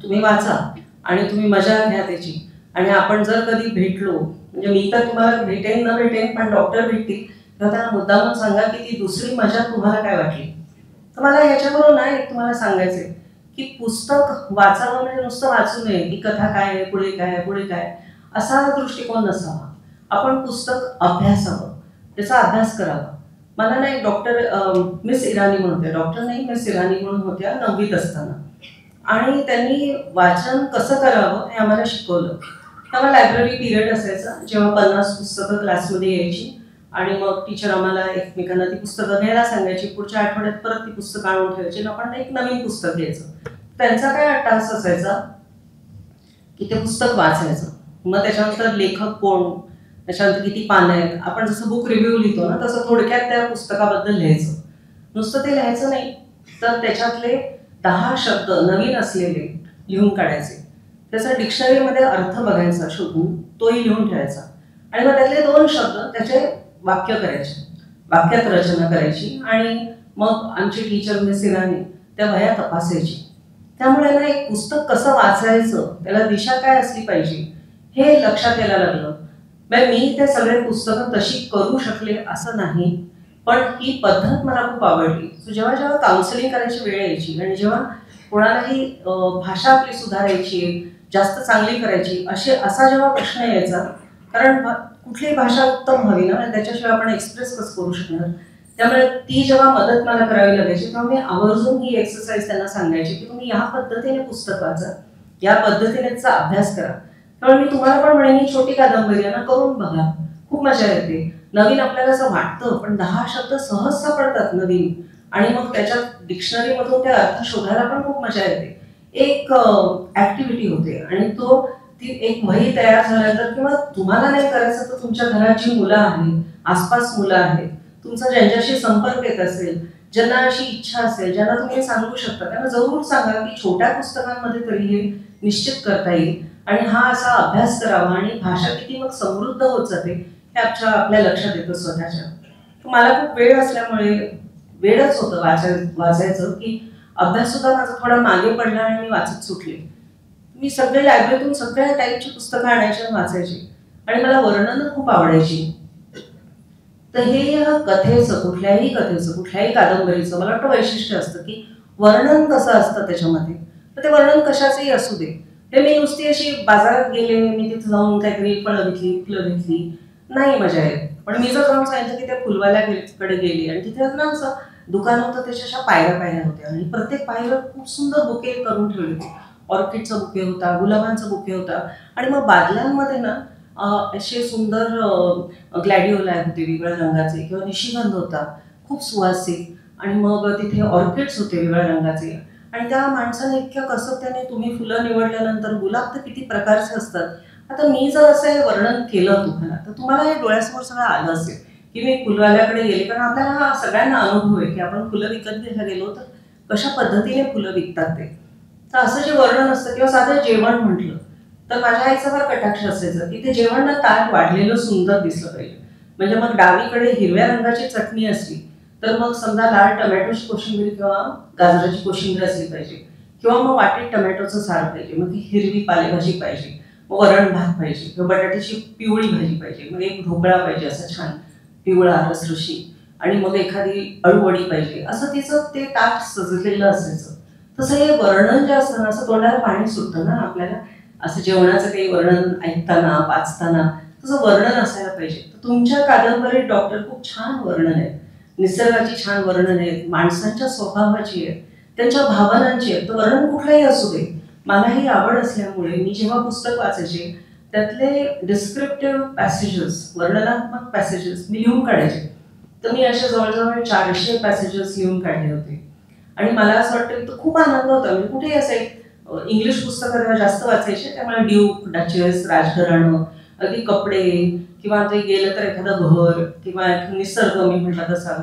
तुम्ही वाचा आणि तुम्ही मजा घ्या त्याची. आणि आपण जर कधी भेटलो, म्हणजे मी तर तुम्हाला भेटेन न भेटेन, पण डॉक्टर भेटतील तेव्हा त्यांना मुद्दामून सांगा की ती दुसरी मजा तुम्हाला काय वाटली. तर मला ह्याच्याबरोबर नाही तुम्हाला सांगायचंय की पुस्तक वाचावं म्हणजे नुसतं वाचू नये, की कथा काय आहे, पुढे काय, पुढे काय, असा दृष्टिकोन नसावा. आपण पुस्तक अभ्यासावं, त्याचा अभ्यास करावा. मला ना एक डॉक्टर मिस इराणी म्हणून होत्या, डॉक्टर नाही मिस इराणी म्हणून होत्या 9वीत असताना, आणि त्यांनी वाचन कसं करावं हे आम्हाला शिकवलं. तेव्हा लायब्ररी पिरियड असायचा, जेव्हा 50 पुस्तकं क्लासमध्ये यायची आणि मग टीचर आम्हाला एकमेकांना ती पुस्तकं घ्यायला सांगायची, पुढच्या आठवड्यात परत ती पुस्तकं आणून ठेवायची आणि आपण एक नवीन पुस्तक घ्यायचं. त्यांचा काय अट्टास असायचा की ते पुस्तक वाचायचं, मग त्याच्यानंतर लेखक कोण, त्याच्यानंतर किती पानं आहेत, आपण जसं बुक रिव्ह्यू लिहितो ना तसं थोडक्यात त्या पुस्तकाबद्दल लिहायचं. नुसतं ते लिहायचं नाही तर त्याच्यातले 10 शब्द नवीन असलेले लिहून काढायचे, त्याचा डिक्शनरीमध्ये अर्थ बघायचा शोधून तोही लिहून ठेवायचा, आणि मग त्यातले 2 शब्द त्याचे वाक्य करायचे, वाक्यात रचना करायची. आणि मग आमची टीचर मिस इराणी त्या वह्या तपासायची. त्यामुळे ना एक पुस्तक कसं वाचायचं, त्याला दिशा काय असली पाहिजे हे लक्षात यायला लागलं. मी ते सगळे पुस्तकं तशी करू शकले असं नाही, पण ही पद्धत मला खूप आवडली. जेव्हा जेव्हा काउन्सिलिंग करायची वेळ यायची आणि जेव्हा कोणालाही भाषा आपली सुधारायची, जास्त चांगली करायची असा जेव्हा प्रश्न यायचा, कारण कुठलीही भाषा उत्तम हवी ना, त्याच्याशिवाय आपण एक्सप्रेस कसं करू शकणार, त्यामुळे ती जेव्हा मदत मला करावी लागायची तेव्हा मी आवर्जून ही एक्सरसाइज त्यांना सांगायची की तुम्ही या पद्धतीने पुस्तक वाचा, या पद्धतीने त्याचा अभ्यास करा. त्यामुळे मी तुम्हाला पण म्हणेन ही छोटी कादंबरी आहे ना, करून बघा, खूप मजा येते. नवीन आपल्याला असं वाटतं, पण 10 शब्द सहज सापडतात नवीन, आणि मग त्याच्यात डिक्शनरीमधून ते अर्थ शोधायला पण खूप मजा येते. एक ऍक्टिव्हिटी होते, आणि ती एक वही तयार झाल्यानंतर, किंवा तुम्हाला नाही करायचं तर तुमच्या घरात जी मुलं आहेत, आसपास मुलं आहेत, तुमचा ज्यांच्याशी संपर्क येत असेल, ज्यांना अशी इच्छा असेल, ज्यांना तुम्ही सांगू शकता, त्यांना जरूर सांगा की छोट्या पुस्तकांमध्ये तरी हे निश्चित करता येईल आणि हा असा अभ्यास करावा, आणि भाषा किती मग समृद्ध होत जाते हे आपल्या लक्षात येतं स्वतःच्या. मला खूप वेळ असल्यामुळे वेळच होतं वाचायचं, की अभ्यास सुद्धा माझा थोडा मागे पडला आणि मी वाचत सुटले. मी सगळे लायब्ररीतून सगळ्या टाईपची पुस्तकं आणायची आणि वाचायची, आणि मला वर्णनं खूप आवडायची. तर हे कथेचं, कुठल्याही कादंबरीचं मला वाटतं वैशिष्ट्य असतं की वर्णन कसं असतं त्याच्यामध्ये. तर ते वर्णन कशाचंही असू दे, ते मी नुसती अशी बाजारात गेले, मी तिथे जाऊन काहीतरी फुलं घेतली नाही मजा येत. पण मी जर जाऊन सांगितलं की त्या फुलवाल्याकडे गेली आणि तिथे ना असं दुकान होतं, त्याच्या अशा पायऱ्या होत्या, आणि प्रत्येक पायऱ्यात खूप सुंदर बुके करून ठेवले होते. ऑर्किडचा बुके होता, गुलाबांचा बुके होता, आणि मग बादल्यांमध्ये ना असे सुंदर ग्लॅडिओला होते वेगवेगळ्या रंगाचे, किंवा निशिगंध होता खूप सुवासिक, आणि मग तिथे ऑर्किड्स होते वेगवेगळ्या रंगाचे. आणि त्या माणसाने इतक्या कसबत्याने, तुम्ही फुलं निवडल्यानंतर गुलाब तर किती प्रकारचे असतात. आता मी जर असं हे वर्णन केलं तुम्हाला, तर तुम्हाला हे डोळ्यासमोर सगळं आलं असेल की मी फुलवाल्याकडे गेले, कारण आपल्याला हा सगळ्यांना अनुभव आहे की आपण फुलं विकत घ्यायला गेलो तर कशा पद्धतीने फुलं विकतात ते. तर असं जे वर्णन असतं, किंवा साधं जेवण म्हटलं तर माझ्या आईचा फार कटाक्ष असायचा की ते जेवण ना ताट वाढलेलं सुंदर दिसलं पाहिजे. म्हणजे मग डावीकडे हिरव्या रंगाची चटणी असली तर मग समजा लाल टमॅटोची कोशिंबीर किंवा गाजराची कोशिंबीर असली पाहिजे, किंवा मग वाटीत टमॅटोचं सार पाहिजे, मग ती हिरवी पालेभाजी पाहिजे, मग वरण भात पाहिजे, किंवा बटाट्याची पिवळी भाजी पाहिजे, मग एक ढोकळा पाहिजे असा छान पिवळा रसरशी, आणि मग एखादी अळूवडी पाहिजे, असं तिचं ते ताट सजलेलं असायचं. तसं हे वर्णन जे असतं ना, असं तोंडाला पाणी सुटतं ना आपल्याला, असं जेवणाचं काही वर्णन ऐकताना वाचताना तसं वर्णन असायला पाहिजे. तर तुमच्या कादंबरीत डॉक्टर खूप छान वर्णन आहे, निसर्गाची छान वर्णन आहेत, माणसांच्या स्वभावाची आहे, त्यांच्या भावनांची आहे. तर वर्णन कुठलंही असू दे, मला ही आवड असल्यामुळे मी जेव्हा पुस्तक वाचायचे त्यातले डिस्क्रिप्टिव्ह पॅसेजेस, वर्णनात्मक पॅसेजेस मी लिहून काढायचे. तर मी असे जवळजवळ 400 पॅसेजेस लिहून काढले होते. आणि मला असं वाटतं की तो खूप आनंद होता. म्हणजे कुठेही असे इंग्लिश पुस्तकं तेव्हा जास्त वाचायचे, त्यामुळे ड्यूक, डचेस, राजघराणं, अगदी कपडे, किंवा ते गेलं तर एखादं घर, किंवा निसर्ग मी म्हटलं तसा,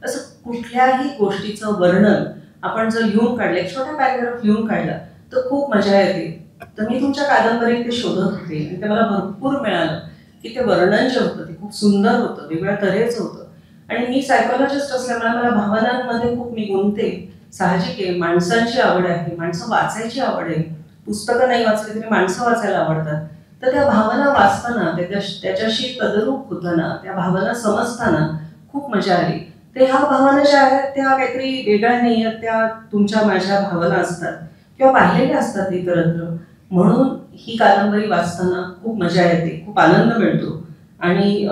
असं कुठल्याही गोष्टीचं वर्णन आपण जर लिहून काढलं, एक छोटा पॅराग्राफ लिहून काढला तर खूप मजा येते. तर मी तुमच्या कादंबरीत ते शोधत होते आणि ते मला भरपूर मिळालं की ते वर्णन जे होतं ते खूप सुंदर होतं, वेगळ्या तऱ्हेचं होतं. आणि मी सायकोलॉजिस्ट असल्यामुळे मला भावनांमध्ये खूप मी गुंतते. साहजिक आहे, माणसांची आवड आहे, माणसं वाचायची आवड आहे, पुस्तकं नाही वाचली तरी माणसं वाचायला आवडतात. तर त्या भावना वाचताना, त्याच्याशी तद्रूप होताना, त्या भावना समजताना खूप मजा आली. ते ह्या भावना ज्या आहेत त्या काहीतरी वेगळ्या नाही आहेत, त्या तुमच्या माझ्या भावना असतात किंवा पाहिलेल्या असतात इतरत्र. म्हणून ही कादंबरी वाचताना खूप मजा येते, खूप आनंद मिळतो. आणि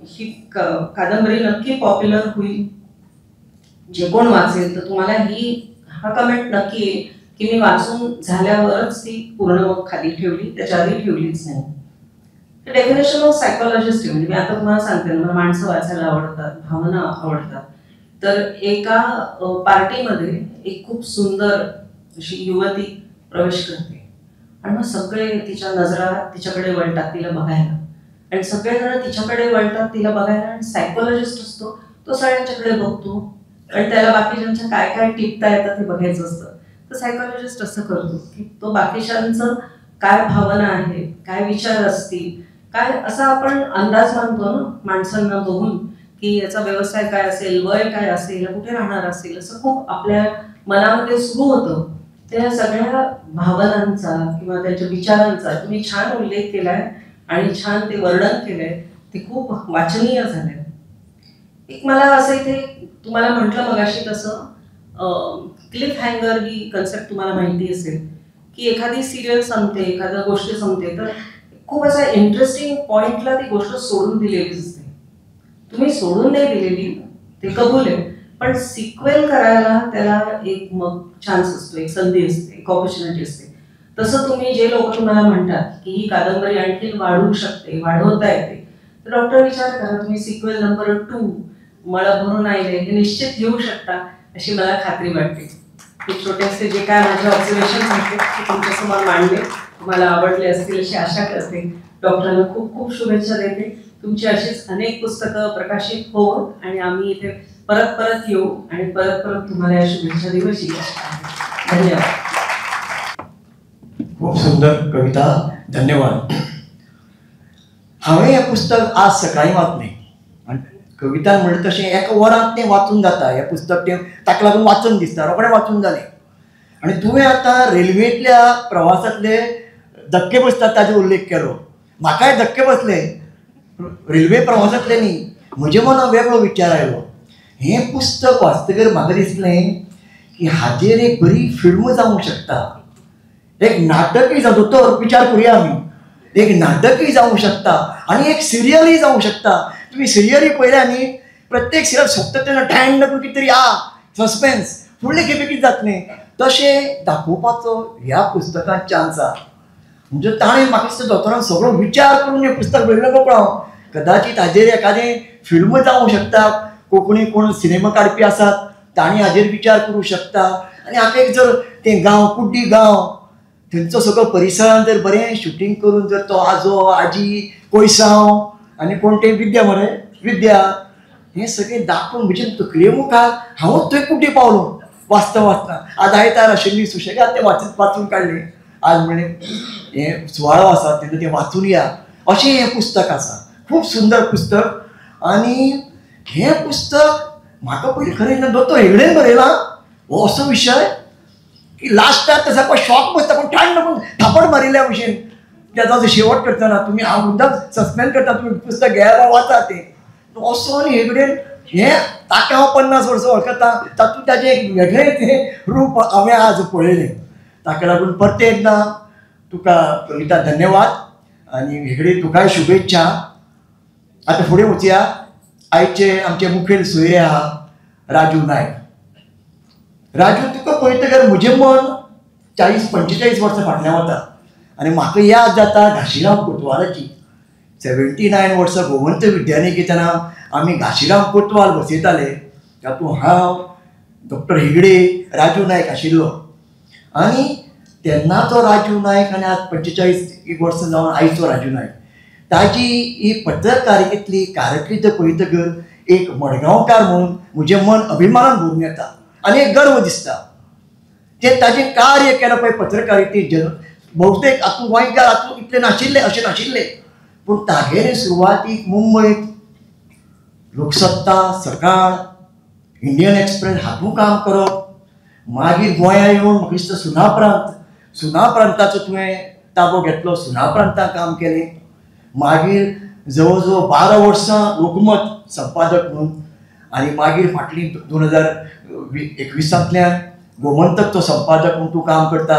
ही कादंबरी नक्की पॉप्युलर होईल. जे कोण वाचेल तर तुम्हाला हा कमेंट नक्की येईल की मी वाचून झाल्यावरच ती पूर्ण मग खाली ठेवली, त्याच्या आधी ठेवलीच नाही. डेफिनेशन ऑफ सायकोलॉजिस्ट आहे. म्हणजे मी आता तुम्हाला सांगते, मला माणसं वाचायला आवडतात, भावना आवडतात. तर एका पार्टीमध्ये एक खूप सुंदर अशी युवती प्रवेश करते आणि मग सगळे तिच्या नजरा तिच्याकडे वळतात तिला बघायला, आणि सगळेजण तिच्याकडे वळतात तिला बघायला. आणि सायकोलॉजिस्ट असतो तो सगळ्यांच्याकडे बघतो आणि त्याला बाकीच्यांच्या काय काय टिपता येतं ते बघायचं असतं. तर सायकोलॉजिस्ट असं करतो की तो बाकीच्यांचं काय भावना आहेत, काय विचार असतील, काय असा आपण अंदाज मानतो ना माणसांना बघून की याचा व्यवसाय काय असेल, वय काय असेल, कुठे राहणार असेल, असं खूप आपल्या मनामध्ये सुरू होतं. त्या सगळ्या भावनांचा किंवा त्यांच्या विचारांचा तुम्ही छान उल्लेख केलाय आणि छान ते वर्णन केलंय, ते खूप वाचनीय झालंय. एक मला असं इथे तुम्हाला म्हटलं मगाशी तसं क्लिफ हँगर ही कन्सेप्ट तुम्हाला माहिती असेल की एखादी सिरियल संपते, एखादी गोष्ट संपते तर खूप असा इंटरेस्टिंग पॉइंटला ती गोष्ट सोडून दिलेली असते. तुम्ही सोडून नाही दिलेली, ते कबूल आहे, पण सिक्वेल करायला त्याला एक मग चान्स असतो, एक संधी असते, एक ऑपॉर्च्युनिटी असते. तसं तुम्ही जे लोक तुम्हाला म्हणतात की ही कादंबरी आणखी वाढवू शकते, वाढवता येते, तर डॉक्टर विचार करा, तुम्ही सिक्वेल नंबर 2 मळ भरून आले हे निश्चित घेऊ शकता अशी मला खात्री वाटते. हे छोटेसे जे काय माझे ऑब्झर्वेशन आहेत ते तुमच्यासमोर मांडले, तुम्हाला आवडले असतील अशी आशा करते. डॉक्टरांना खूप खूप शुभेच्छा देते. तुमची अशीच अनेक पुस्तकं प्रकाशित होवो आणि आम्ही इथे परत परत येऊ आणि परत परत तुम्हाला या शुभेच्छा देऊ अशी आशा आहे. धन्यवाद. खूप सुंदर कविता, धन्यवाद. हांवें हें पुस्तक आज सकाळी वाचलें आनी कविता म्हणटा तशें एका वरांत तें वाचून जाता. हें पुस्तक तें ताका लागून वाचून दिसता, रोखडें वाचून जालें. आनी तुवें आतां रेल्वेंतल्या प्रवासांतले धक्के बसतात ताजो उल्लेख केलो. म्हाकाय धक्के बसले रेल्वे प्रवासांतले न्ही. म्हजे मनाक वेगळो विचार आयलो. हें पुस्तक वाचतकीर म्हाका दिसलें की हाजेर एक बरी फिल्म जावंक शकता, एक नाटकूय जावं. तर विचार करुया आमी, एक नाटकूय जावंक शकता आनी एक सिरियलूय जावंक शकता. तुम्ही सिरियली पळयल्या न्ही, प्रत्येक सिरियल सोंपता तेन्ना ठॅण करून कितें तरी सस्पेन्स, फुडले खेपे कितें जातलें तशें दाखोवपाचो ह्या पुस्तकांत चान्स आसा. म्हणजे ताणें म्हाका दिसता दोतोरान सगळो विचार करून हें पुस्तक बरयलें पळय. कदाचित हाजेर एखादें फिल्म जावंक शकता, कोंकणी कोण सिनेमा काडपी आसात तांणी हाजेर विचार करूं शकता. आनी हाका एक जर तें गांव, कुड्डी गांव, थंयचो सगळो परिसरांत जर बरें शुटींग करून जर तो आजो आजी कोयसांव आनी कोण तें विद्या मरे विद्या हें सगळें दाखोवन म्हजे तकले मुखार हांवूच थंय कुड्डी पावलो वाचता वाचता. आज आयतार आशिल्ली, सुशेगाद तें वाचून काडलें. आज म्हणलें हें सुवाळो आसा तेन्ना तें वाचून या अशें हें पुस्तक आसा. खूब सुंदर पुस्तक. आनी हें पुस्तक म्हाका पयलीं खरें दोतोर हेगडेन बरयला हो असो विशय की लास्टाक तो सारको शॉक बसता पूण थंड म्हणून थापड मारिल्ल्या भशेन त्याचो शेवट करतना तुमी हांव मुद्दाम सस्पेंड करता तुमी पुस्तक घेयात वाचा तें असो आनी हेगडेन हें ताका हांव 50 वर्सां वळखता तातूंत ताजें एक वेगळें तें रूप हांवें आज पळयलें. ताका लागून परते एकदां तुका कविता धन्यवाद आनी हेगडे तुकाय शुभेच्छा. आतां फुडें वचया. आयचे आमचे मुखेल सोयरे आहा राजू नायक. राजू तुका पळयतगर म्हजें मन 40-45 वर्सां फाटल्यान वता आनी म्हाका याद जाता घाशीराम कोतवालाची. 79 वर्सां गोमंत विद्यानिकेतना आमी घाशीराम कोतवाल बसयताले. तातूंत हांव डॉक्टर हेगडे राजू नायक आशिल्लो आनी तेन्नाचो राजू नायक आनी आज 45 वर्सां जावन आयचो राजू नायक ताची ही पत्रकारितेंतली कारकीर्द पळयतगर एक मडगांवकार म्हणून म्हजें मन अभिमानान भरून येता आनी एक गर्व दिसता. तें ताजें कार्य केलां पळय पत्रकारितेंत भोवतेक हातूंत गोंयकार हातूंत इतलें नाशिल्लें अशें नाशिल्लें पूण तागेले सुरवातीक मुंबयत लोकसत्ता सकाळ इंडियन एक्सप्रेस हातूंत काम करप. मागीर गोंया येवन म्हाका दिसता सुना प्रांताचो तुवें ताबो घेतलो. सुना प्रांतांत काम केलें. मागीर जवळ जवळ 12 वर्सां लोकमत संपादक म्हणून आनी मागीर फाटलीं 2021 गोमंतकचो संपादक म्हणून तूं काम करता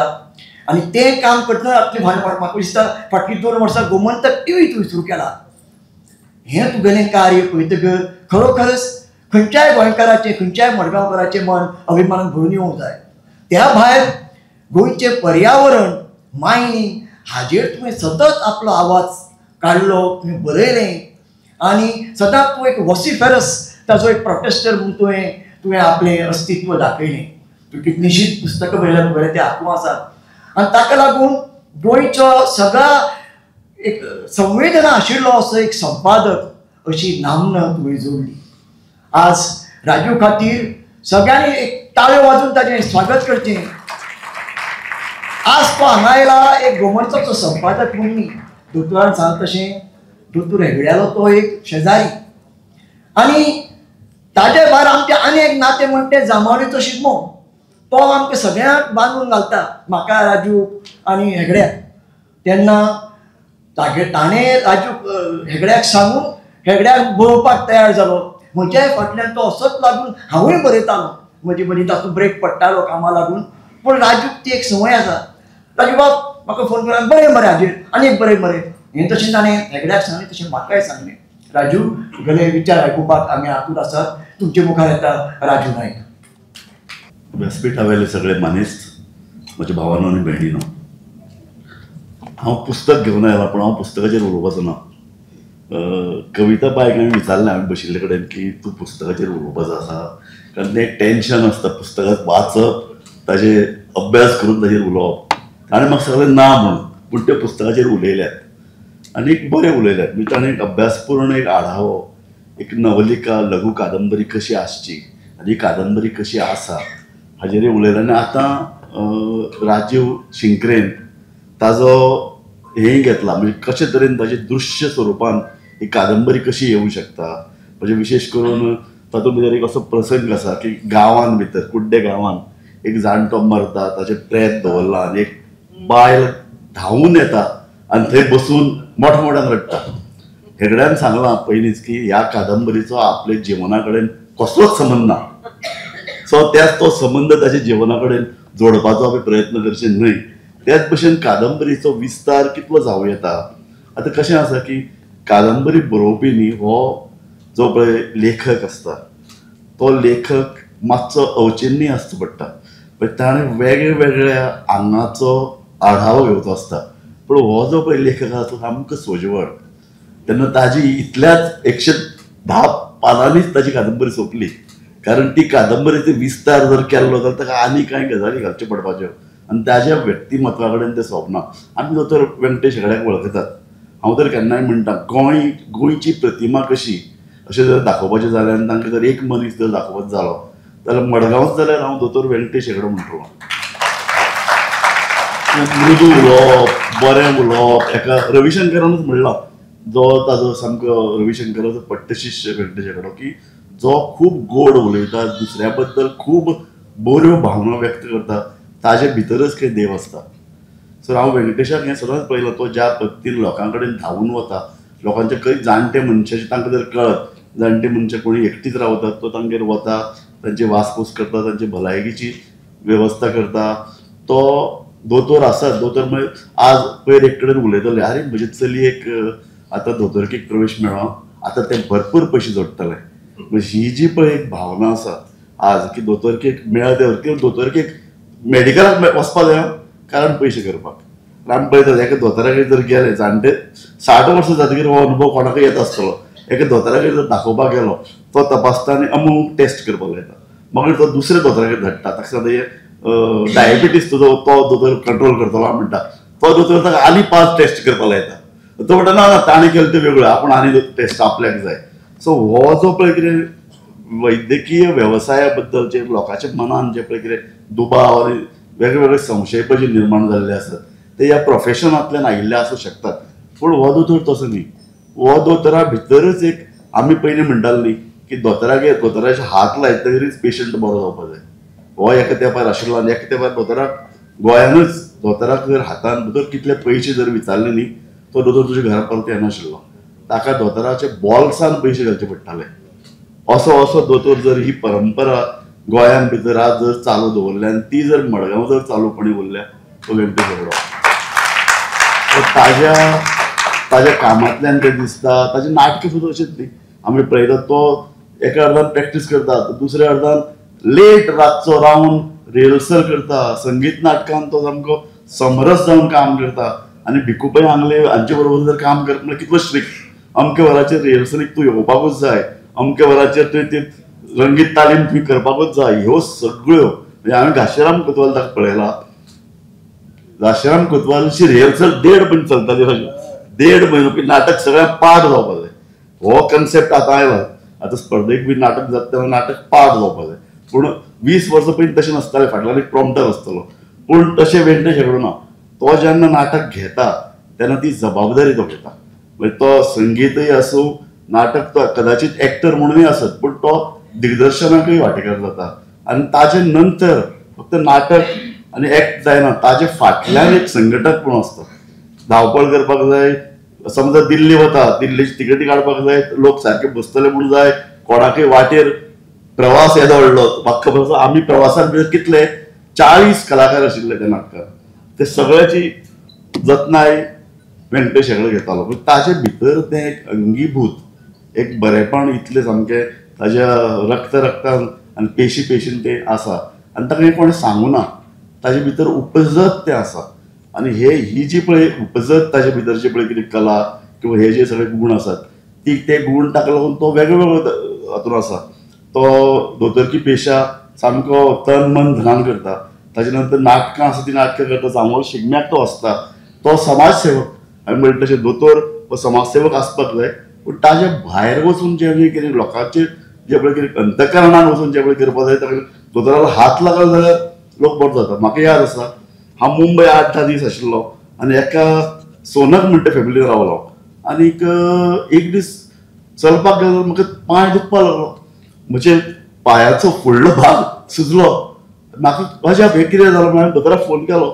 आनी तें काम करतना म्हाका दिसता फाटलीं 2 वर्सां गोमंतक टीव्ही तुवें सुरू केला. हें तुगेलें कार्य पळयतगर खरोखरच खंयच्याय गोंयकाराचें खंयच्याय मडगांवकाराचें मन अभिमानान भरून येवंक जाय. त्या भायर गोंयचें पर्यावरण मायनींग हाजेर तुवें सतत आपलो आवाज काडलो तुवें बरयलें आनी सदांच तूं एक वॉसिफेरस ताजो एक प्रोटेस्टर म्हणून तुवें आपलें अस्तित्व दाखयलें. तूं कितलींशींच पुस्तकां बरयल्यात बरें तें हातूंत आसात आनी ताका लागून गोंयचो सगळा एक संवेदना आशिल्लो असो एक संपादक अशी नामना तुवें जोडली. आज राजू खातीर सगळ्यांनी एक ताळयो वाजून ताचें स्वागत करचें. आज तो हांगा आयला एक गोमंतकचो संपादक म्हणून न्ही. दोतोरान सांगता तशें दोतोर हेगड्यालो तो एक शेजारी आनी ताचे भायर आमचें आनी एक नातें म्हणटा तें जांबावलेचो शिगमो. तो आमकां सगळ्यांक बांदून घालता म्हाका राजू आनी हेगड्याक. तेन्ना ताणें राजू हेगड्याक सांगून हेगड्याक बरोवपाक तयार जालो. म्हज्याय फाटल्यान तो असोच लागून हांवूय बरयतालो. मदीं तातूंत ब्रेक पडटालो कामां लागून पूण राजूक ती एक संवय आसा. राजू बाब म्हाका फोन करून बरें हाजेर आनी एक बरें हें तशें ताणें हेगड्याक सांगलें तशें म्हाकाय सांगलें. राजू तुगेले विचार आयकुपाक आमी हातूंत आसात. तुमचे मुखार येता राजू नायक. व्यासपीठावेले सगळे मानेस्त म्हज्या भावानो आनी भयणीनो, हांव पुस्तक घेवन आयला पूण हांव पुस्तकाचेर उलोवपाचो ना. कविता बायक हांवें विचारलें हांवें बशिल्ले कडेन की तूं पुस्तकाचेर उलोवपाचो आसा कारण तें एक टेन्शन आसता पुस्तकाक वाचप ताजे अभ्यास करून ताजेर उलोवप. ताणें म्हाका सांगलें ना म्हणून पूण त्या पुस्तकाचेर उलयल्यात आनी एक बरें उलयल्यात. म्हणजे ताणें एक अभ्यासपूर्ण एक आढावो एक नवलिका लघु कादंबरी कशी आसची आनी कादंबरी कशी आसा हाजेर उलयलें. आनी आतां राजीव शिंकरेन ताजो हें घेतला म्हणजे कशे तरेन ताजे दृश्य स्वरुपान ही कादंबरी कशी येवंक शकता. म्हणजे विशेश करून तातूंत भितर एक असो प्रसंग आसा की गांवांत भितर कुड्डे गांवांत एक जाणटो मरता ताचें प्रेत दवरलां आनी एक बायल धांवून येता आनी थंय बसून मोठमोठ्यान रडटा. हेगड्यान सांगलां पयलींच की ह्या कादंबरीचो आपल्या जिवना कडेन कसलोच संबंद ना. सो त्याच तो संबंद ताच्या जिवना कडेन जोडपाचो आमी प्रयत्न करचे न्हय. त्याच भशेन कादंबरीचो विस्तार कितलो जावं येता. आतां कशें आसा की कादंबरी बरोवपी न्ही हो जो पळय लेखक आसता तो लेखक मातसो अवचिन्य आसचो पडटा. पण ताणें वेगळ्या वेगळ्या आंगाचो आढावो घेवचो आसता. पूण हो जो पळय लेखक आसा तो सामको सोजवळ. तेन्ना ताजी इतल्याच 110 पानांनीच ताची कादंबरी सोंपली कारण ती कादंबरीचो विस्तार जर केल्लो जाल्यार ताका आनी कांय गजाली घालच्यो पडपाच्यो आनी ताज्या व्यक्तिमत्वा कडेन तें सोंपना. आमी दोतोर वेंकटेश हेगड्याक वळखतात. हांव तर केन्नाय म्हणटा गोंयची प्रतिमा कशी अशें जर दाखोवपाचें जाल्यार आनी तांकां जर एक मनीस जर दाखोवपाचो जालो जाल्यार मडगांवच जाल्यार हांव दोतोर वेंकटेश हेगडो म्हणटलो. मृदू उलोवप बरें उलोवप एका रविशंकरानूच म्हणलां जो ताजो सामको रविशंकराचो पट्ट शिश्य वेंकटेश हेगडो की जो खूब गोड उलयता, दुसऱ्या बद्दल खूब बऱ्यो भावना व्यक्त करता, ताजे भितरच काही देव आसता. सो हांव वेंकटेशाक हें सदांच पळयलां, तो ज्या पद्दतीन लोकां कडेन धांवून वता, लोकांचे खंय जाणटे मनशाचे तांकां जर कळत जाणटे मनशां कोणी एकटीच रावतात, तो तांगेर वता, तांची वासपूस करता, तांची भलायकेची वेवस्था करता. तो दोतोर आसात, दोतोर म्हणजे आज पयर एक कडेन उलयताले, अरे म्हजे चलयेक आतां दोतोरकेक प्रवेश मेळ्ळो, आतां ते भरपूर पयशे जोडटले. ही जी पळय एक भावना आसा आज की दोतोरकेक मेळ्ळा किंवा दोतोरकेक मेडिकलाक वचपा जाय कारण पयशे करपाक. आमी पळयतात एका दोतोरागेर जर गेले, जाणटे 60 वर्सां जातकीर हो अनुभव कोणाकय येता आसतलो. एका दोतोरागेर जर दाखोवपाक गेलो, तो तपासता आनी अमूक टेस्ट करपाक लायता, मागीर तो दुसऱ्या दोतोरागेर धाडटा. ताका सांगता डायबिटीस तुजो तो दोतोर कंट्रोल करतलो म्हणटा, तो दोतोर ताका आनी 5 टेस्ट करपाक लायता. तो म्हणटा ना ना ताणें केलें तें वेगळ्यो, आपूण आनी टेस्ट आपल्याक जाय. सो हो जो पळय कितें वैद्यकीय वेवसाया बद्दल जे लोकांच्या मनान जे पळय कितें दुबाव आनी वेगवेगळे संशय पळय जे निर्माण जाल्ले आसात ते ह्या प्रोफेशनांतल्यान आयिल्ले आसूं शकतात. पूण हो दोतोर तसो न्ही. हो दोतोरा भितरच एक आमी पयलीं म्हणटाली न्ही की दोतोरागेर दोतोराचे हात लायतकीरच पेशंट बरो जावपाक जाय. हो एका तेंपार आशिल्लो आनी एका तेंपार दोतोराक गोंयानूच दोतोराक जर हातान दोतोर कितले पयशे जर विचारले न्ही, तो दोतोर तुज्या घरा परत येनाशिल्लो. ताका दोतोराचे बॉल्सान पयशे घालचे पडटाले. असो दोतोर जर ही परंपरा गोंयान भितर आज जर चालू दवरली आनी ती जर मडगांव जर चालूपणी उरल्या, तो वेंकटेश हेगडो. ताज्या कामांतल्यान तें दिसता. ताजें नाटक सुद्दां अशेंच न्ही. आमी पळयतात तो एका अर्दान प्रॅक्टीस करता, दुसऱ्या अर्दान लेट रातचो रावन रिहर्सल करता. संगीत नाटकान तो सामको समरस जावन काम करता. आनी भिकूपय हांगले हांचे बरोबर जर काम करता म्हळ्यार कितलो स्ट्रिक्ट. अमके वराचेर रिहर्सलीक तूं येवपाकूच जाय, अमके वराचेर तुवें ती रंगीत तालीम तुम्ही करपाकूच जाय. ह्यो सगळ्यो म्हणजे हांवें घाशीराम कोतवाल ताका पळयला. घाशीराम कोतवालची रिहर्सल 1.5 म्हयने चलताली. 1.5 म्हयनो नाटक सगळ्यांक पाठ जावपाक जाय. हो कन्सेप्ट आतां आयला. आतां स्पर्धेक बी नाटक जाता तेन्ना नाटक पाठ जावपाक जाय. पूण 20 वर्सां पयलीं तशें नासतालें. फाटल्यान एक प्रॉम्प्टर आसतलो. पूण तशें वेंकटेश हेगडो ना. तो जेन्ना नाटक घेता तेन्ना ती जबाबदारी तो घेता. म्हणजे तो संगीतय आसूं, नाटक तो कदाचित एक्टर म्हणूनय आसत, पूण तो दिग्दर्शनाकय वांटेकार जाता. आनी ताजे नंतर फक्त नाटक आनी एक्ट जायना, ताजे फाटल्यान एक संघटक पूण आसता. धांवपळ करपाक जाय. समजा दिल्ली वता, दिल्लीची तिकेटी काडपाक जाय, लोक सारके बसतले म्हूण जाय. कोणाकय वाटेर प्रवास येदो व्हडलो. म्हाका खबर आसा आमी प्रवासान भितर कितले 40 कलाकार आशिल्ले त्या नाटकान. ते सगळ्याची जतनाय वेंकटेश हेगडो घेतालो. पूण ताजे भितर तें एक अंगीभूत एक बरेपण इतलें सामकें ताज्या रक्तान आनी पेशीन तें आसा. आनी ताका कोणें सांगूं ना. ताजे भितर उपजत तें आसा. आनी ही जी पळय उपजत ताजे भितरची पळय कितें कला किंवा हे जे सगळे गूण आसात ते गूण ताका लागून तो वेगळो हातून आसा. तो दोतोरकी पेशा सामको तन मन धनान करता. ताजे नंतर नाटकां आसा ती नाटकां करता. जांवळ शिगम्याक तो वचता. तो समाजसेवक. हांवें म्हणलें तशें दोतोर हो समाजसेवक आसपाक जाय. पूण ताजे भायर वचून जें कितें लोकांचेर जे पळय कितें अंतकरणान वचून जें पळय करपाक जाय ताका दोतोरालो हात लागलो जाल्यार लोक बरो जाता. म्हाका याद आसा हांव मुंबय 8-10 दीस आशिल्लो आनी एका सोनक म्हणटा फॅमिलीन रावलो. आनीक एक दीस चलपाक गेलो म्हाका पांय दुखपाक लागलो. म्हजे पांयाचो फुडलो भाग सुजलो. म्हाका अजाप हें कितें जालो म्हण दोतोराक फोन केलो.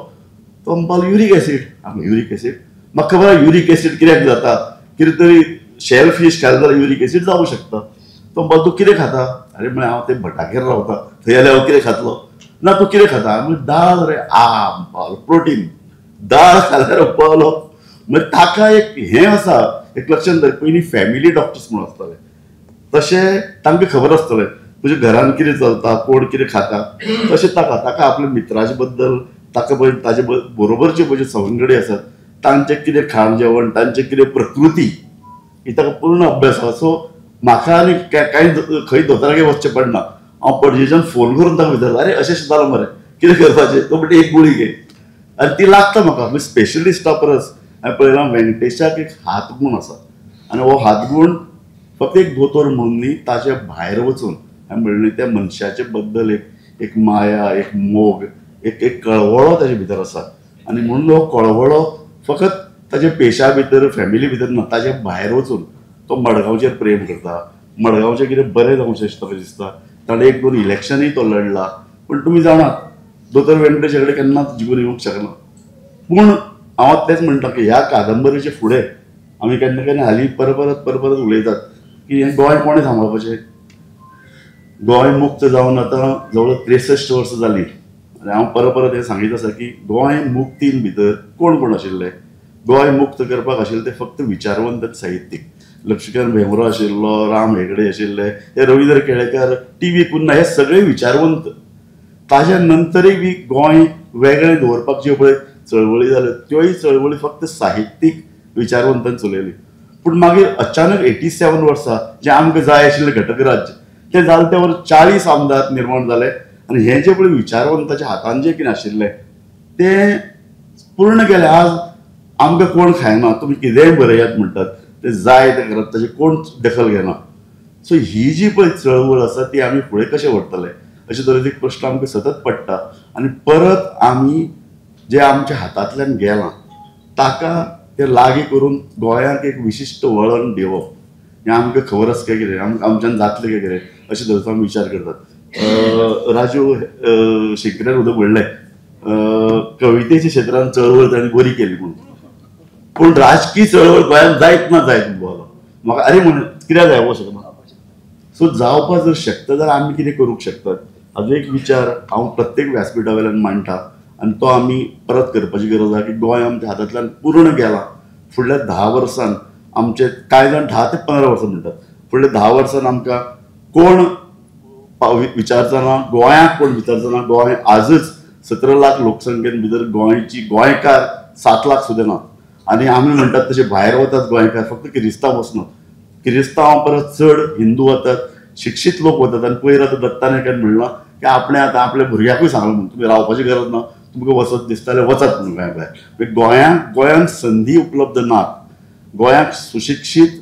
तो म्हणपाक युरीक एसीड. युरीक एसीड म्हाका खबर युरीक एसीड कित्याक जाता. कितें तरी शेल फिश खालें जाल्यार युरीक एसीड जावंक शकता. तो म्हणपाक तूं कितें खाता. अरे म्हळें हांव ते भटागेर रावता थंय जाल्यार हांव कितें खातलो. ना तूं कितें खाता. म्हणजे दाळ रे प्रोटीन दाळ खाल्यार पावलो. म्हणजे ताका एक हें आसा एक लक्षांत दवर. पयलीं फॅमिली डॉक्टर्स म्हणून आसताले तशें तांकां खबर आसतलें तुज्या घरान कितें चलता कोण कितें खाता. तशें ताका आपल्या मित्राचे बद्दल ताका पळय ताजे बरोबरचे पळय सवंगडी आसात तांचें कितें खाण जेवण तांचें कितें प्रकृती ही ताका पूर्ण अभ्यास आसा. सो म्हाका आनी कांय खंय दोतोरागेर वचचें पडना. हांव पणजेच्यान फोन करून ताका विचारता अरे अशें जालां मरे कितें करपाचें. तो म्हणटा एक गुळी घे. आनी ती लागता म्हाका. म्हणजे स्पेशलिस्टा परस हांवें पळयलां वेंकटेशाक एक हातगूण आसा. आनी हो हातगूण फक्त एक दोतोर म्हणून न्ही ताचे भायर वचून हांवें म्हणलें त्या मनशाचे बद्दल एक माया एक मोग एक कळवळो ताचे भितर आसा. आनी म्हणून हो कळवळो फकत ताचे पेशा भितर फॅमिली भितर ना ताचे भायर वचून तो मडगांवचेर प्रेम करता. मडगांवचें कितें बरें जावचें म्हाका दिसता. ताणें 1-2 इलेक्शनूय तो लढला, पूण तुमी जाणात दोतोर वेंकटेशा कडेन केन्नाच जिखून येवंक शकना. पूण हांव तेंच म्हणटा की ह्या कादंबरीचे फुडें आमी केन्ना केन्ना हालीं परत उलयतात की हें गोंय कोणें सांबाळपाचें. गोंय मुक्त जावन आतां जवळ 63 वर्सां जालीं आनी हांव परत हें सांगीत आसा की गोंय मुक्तीन भितर कोण कोण आशिल्ले. गोंय मुक्त करपाक आशिल्ले ते फक्त विचारवंत साहित्यीक. लक्ष्मीकांत भेंब्रो आशिल्लो, राम हेगडे आशिल्ले, हे रवींद्र केळेकर, टी.व्ही. पुन्ना, हे सगळे विचारवंत. ताज्या नंतरय बी गोंय वेगळें दवरपाक ज्यो पळय चळवळी जाल्यो त्योय चळवळी फक्त साहित्यीक विचारवंतांनी चलयली. पूण मागीर अचानक 87 वर्सां जें आमकां जाय आशिल्लें घटक राज्य तें जालें त्या वर 40 आमदार निर्माण जाले आनी हें जें पळय विचारवंताच्या हातान जें कितें आशिल्लें तें पूर्ण केलें. आज आमकां कोण खायना, तुमी कितेंय बरयात म्हणटात, तें जाय तें करत, ताची कोण दखल घेना. सो ही जी पळय चळवळ आसा ती आमी फुडें कशें व्हरतले अशे तरेचे प्रश्न आमकां सतत पडटा. आनी परत आमी जें आमच्या हातांतल्यान गेलां ताका तें लागीं करून गोंयाक एक विशिश्ट वळण दिवप हें आमकां खबर आसा काय कितें, आमच्यान जातलें काय कितें अशे तरेचो आमी विचार करतात. राजू शिंकऱ्यान उदक म्हणलें कवितेच्या क्षेत्रांत चळवळ ताणें बरी केली म्हणून, पूण राजकीय चळवळ गोंयांत जायत ना बोलो म्हाका. अरे म्हण कित्याक जावपाक शकना. सो जावपाक जर शकता जाल्यार आमी कितें करूंक शकतात हाजो एक विचार हांव प्रत्येक व्यासपिठा वयल्यान मांडटा. आनी तो आमी परत करपाची गरज आसा की गोंय आमच्या हातांतल्यान पूर्ण गेलां. फुडल्या 10 वर्सांत आमचे कांय जाण 10 ते 15 वर्सां म्हणटात, फुडल्या 10 वर्सांत आमकां कोण विचारचना, गोंयाक कोण विचारचना. गोंय आजच 17 लाख लोकसंख्येन भितर गोंयकार 7 लाख सुद्दां नात. आनी आमी म्हणटात तशे भायर वतात गोंयकार, फक्त किरिस्तांव वचनात. किरिस्तांव परत चड हिंदू वतात, शिक्षीत लोक वतात. आनी पयर आतां दत्ता नायकान म्हणलां की आपणें आतां आपल्या भुरग्याकूय सांगलां म्हणून तुमी रावपाची गरज ना, तुमकां वचत दिसता जाल्यार वचात म्हणून गोंया भायर. गोंयांत संदी उपलब्ध नात. गोंयाक सुशिक्षीत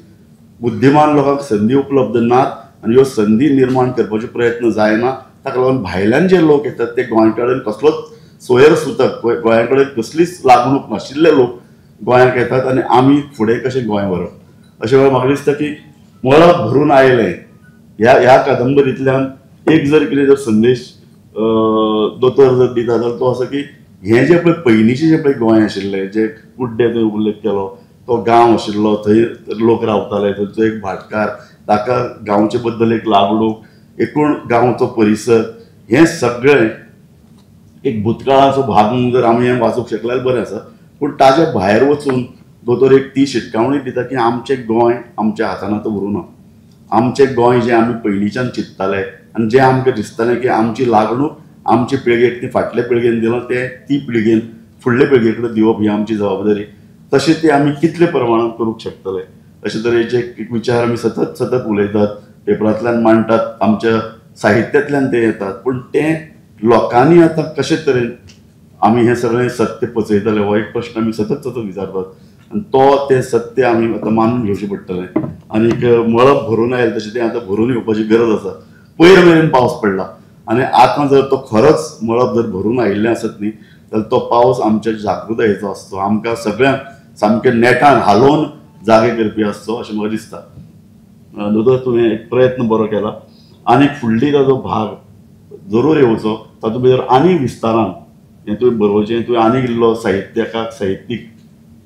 बुद्धिमान लोकांक संदी उपलब्ध नात आनी ह्यो संदी निर्माण करपाचे प्रयत्न जायना. ताका लागून भायल्यान जे लोक येतात ते गोंय कडेन कसलोच सोयर सुतक, गोंया कडेन कसलीच लागणूक नाशिल्ले लोक गोंयाक येतात आनी आमी फुडें कशें गोंय व्हरप अशे वेळार म्हाका दिसता की मळब भरून आयलें ह्या कादंबरींतल्यान एक जर कितें जर संदेश दोतोर जर दिता जाल्यार तो असो की हें जें पळय पयलींचें जें पळय गोंय आशिल्लें, जे कुड्डे थंय उल्लेख केलो, तो गांव आशिल्लो, थंय लोक रावताले, थंयचो एक भाटकार, ताका गांवचे बद्दल एक लागणूक, एकूण गांवचो परिसर, हें सगळें एक भुतकाळाचो भाग म्हणून जर आमी हें वाचूंक शकले जाल्यार बरें आसा. पूण ताजे भायर वचून दोतोर एक ती शिटकावणी दिता की आमचें गोंय आमच्या हातान आतां उरूं ना. आमचें गोंय जें आमी पयलींच्यान चिंत्ताले आनी जें आमकां दिसतालें की आमची लागणूक आमचे पिळगेक ती फाटल्या पिळगेन दिलां तें ती पिळगेन फुडले पिळगे कडेन दिवप ही आमची जबाबदारी. तशें ती आमी कितले प्रमाणांत करूंक शकतले अशे तरेचे एक विचार आमी सतत उलयतात, पेपरांतल्यान मांडटात, आमच्या साहित्यांतल्यान ते येतात. पूण तें लोकांनी आतां कशे तरेन आमी हें सगळें सत्य पचयतले हो एक प्रश्न आमी सतत विचारतात. आनी तो तें सत्य आमी आतां मानून घेवचें पडटलें. आनीक मळब भरून आयलें तशें तें आतां भरून येवपाची गरज आसा. पयर मेरेन पावस पडला आनी आतां जर तो खरोच मळब जर भरून आयिल्लें आसत न्ही जाल्यार तो पावस आमच्या जागृतायेचो आसचो, आमकां सगळ्यांक सामकें नेटान हालोवन जागे करपी आसचो अशें म्हाका दिसता. दोतोर तुवें एक प्रयत्न बरो केला. आनीक फुडली ताजो भाग जरूर येवचो, तातूंत भितर आनी विस्तारान हें तुवें बरोवचें. तुवें आनीक इल्लो साहित्याकाक साहित्यीक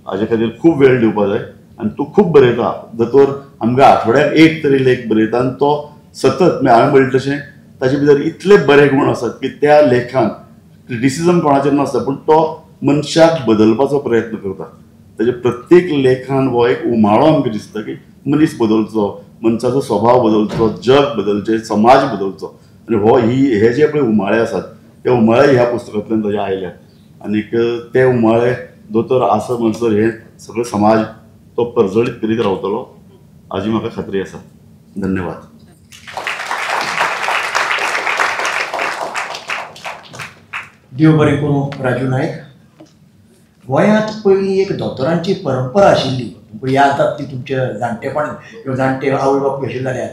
हाजे खातीर खूब वेळ दिवपाक जाय. आनी तूं खूब बरयता. दोतोर आमकां आठवड्याक एक तरी लेख बरयता आनी तो सतत हांवें म्हणलें तशें ताचे भितर इतले बरे गुण आसात की त्या लेखान क्रिटिसिजम कोणाचेर नासता, पूण तो मनशाक बदलपाचो प्रयत्न करता. ताचे प्रत्येक लेखान हो एक उमाळो आमकां दिसता की मनीस बदलचो, मनशाचो स्वभाव बदलचो, जग बदलचें, समाज बदलचो. आनी हे जे पळय उमाळे आसात ते उमाळे ह्या पुस्तकांतल्यान ताजे आयल्यात. आनीक ते उमाळे दोतोर आसा म्हणसर हे सगळो समाज तो परजळीत करीत रावतलो हाजी म्हाका खात्री आसा. धन्यवाद. देव बरें करूं राजू नायक. गोंयांत पयलीं एक दोतोरांची परंपरा आशिल्ली, तुमकां याद जाता ती तुमच्या जाणटेपण किंवा जाणटे आवय बापूय आशिल्ले जाल्यार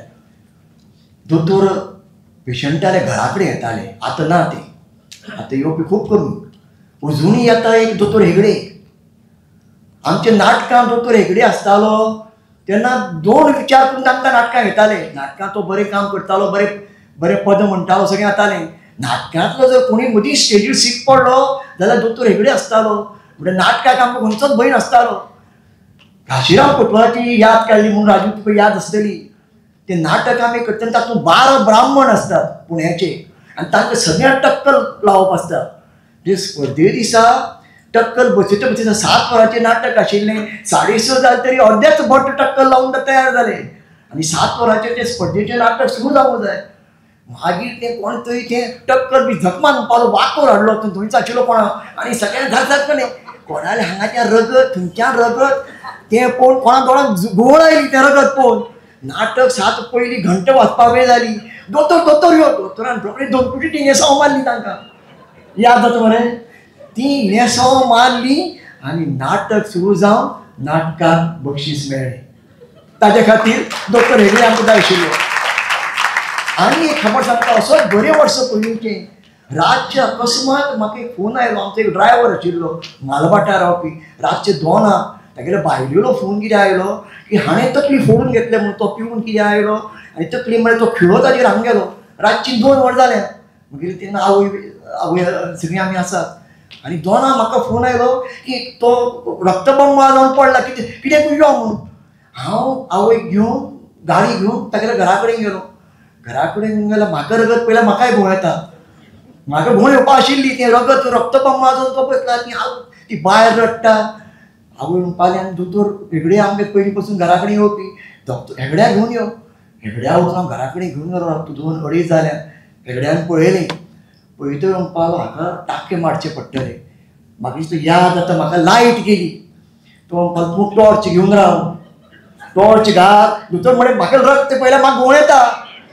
दोतोर पेशंटाल्या घरा कडेन येताले. आतां ना ते, आतां येवपी खूब कमी. अजुनूय येता एक दोतोर हेगडे. आमच्या नाटकांत दोतोर हेगडे आसतालो तेन्ना दोन विचार करून तांकां नाटकां घेताले. नाटकां तो बरें काम करतालो, बरें पद म्हणटालो, सगळें जातालें. नाटकांतलो जर कोणी मदीं स्टेजीर सीक पडलो जाल्यार दोतोर हेगडे आसतालो. म्हणजे नाटकाक आमकां खंयचोच भंय नासतालो. घाशीराम कोटवाची याद काडली म्हणून राजू तुका याद आसतली. ते नाटक आमी करतना तातूंत 12 ब्राह्मण असतात पुण्याचे आनी तांकां सगळ्यांक टक्कल लावप आसता. जे स्पर्धे दिसा टक्कल बसयता 7 वरांचें नाटक आशिल्लें. 6:30 जाले तरी अर्देच भट्ट टक्कल लावून तयार जाले आनी 7 वरांचें तें स्पर्धेचें नाटक सुरू जावंक जाय. मागीर तें कोण तरी तें टक्कल बी झकमान म्हणपालो, वाकोर हाडलो थंयच आशिल्लो कोणा आनी सगळ्यांक घालताले. कोणाले हांगाच्या रगत थंयच्यान रगत तें पळोवन कोणा दोळांक घुंवळ आयली तें रगत पळोवन. नाटक 7 पयलीं घंट वाजपा वेळ जाली. दोतोर यो. दोतोरान रोखडी 2 कुटी नेसांव मारली तांकां. याद जाता मरे. ती नेसांव मारली आनी नाटक सुरू जावन नाटकाक बक्षीस मेळ्ळें. ताजे खातीर दोतोर हेगडे आमकां जाय आशिल्लो. आनी एक खबर सांगता, असोच बरे वर्स पयलींचें रातचे अकस्मात म्हाका एक फोन आयलो. आमचो एक ड्रायव्हर आशिल्लो मालबाटार रावपी. रातचे 2 तागेलो भायलेलो फोन कितें आयलो की हाणें तकली फोडून घेतले म्हणून तो पिवून कितें आयलो आनी तकली म्हळ्यार तो खिळो ताजेर हांगा गेलो. रातची 2 वर जाल्या. मागीर तेन्ना आवय सगळीं आमी आसात आनी 2 म्हाका फोन आयलो की तो रक्तबंबाळ जावन पडला, कितें यो म्हणून. हांव आवयक घेवन गाडी घेवन तागेल्या घरा कडेन गेलो. घरा कडेन गेल्यार म्हाका रगत पयल्यार म्हाकाय घुंवळ येता. म्हाका घुंवळ येवपा आशिल्ली. तें रक्तबंबाळ जावन तो पळयता ती बायल रडटा. आवय म्हणपाली आनी दोतोर हेगडे आमगे पयलीं पासून घरा कडेन येवपी. हेगड्या घेवन यो. हेगड्या वचून हांव घरा कडेन घेवन गेलो. 2-2:30 जाल्या. हेगड्यान पळयलें. पळयतकीर म्हणपालो हाका टाके मारचे पडटले. म्हाका दिसता याद जाता म्हाका लायट गेली. तो म्हणपालो तूं टॉर्च घेवन राव. टॉर्च घाल. दोतोर म्हणे म्हाका रगत पळयल्यार म्हाका घुंवळ येता.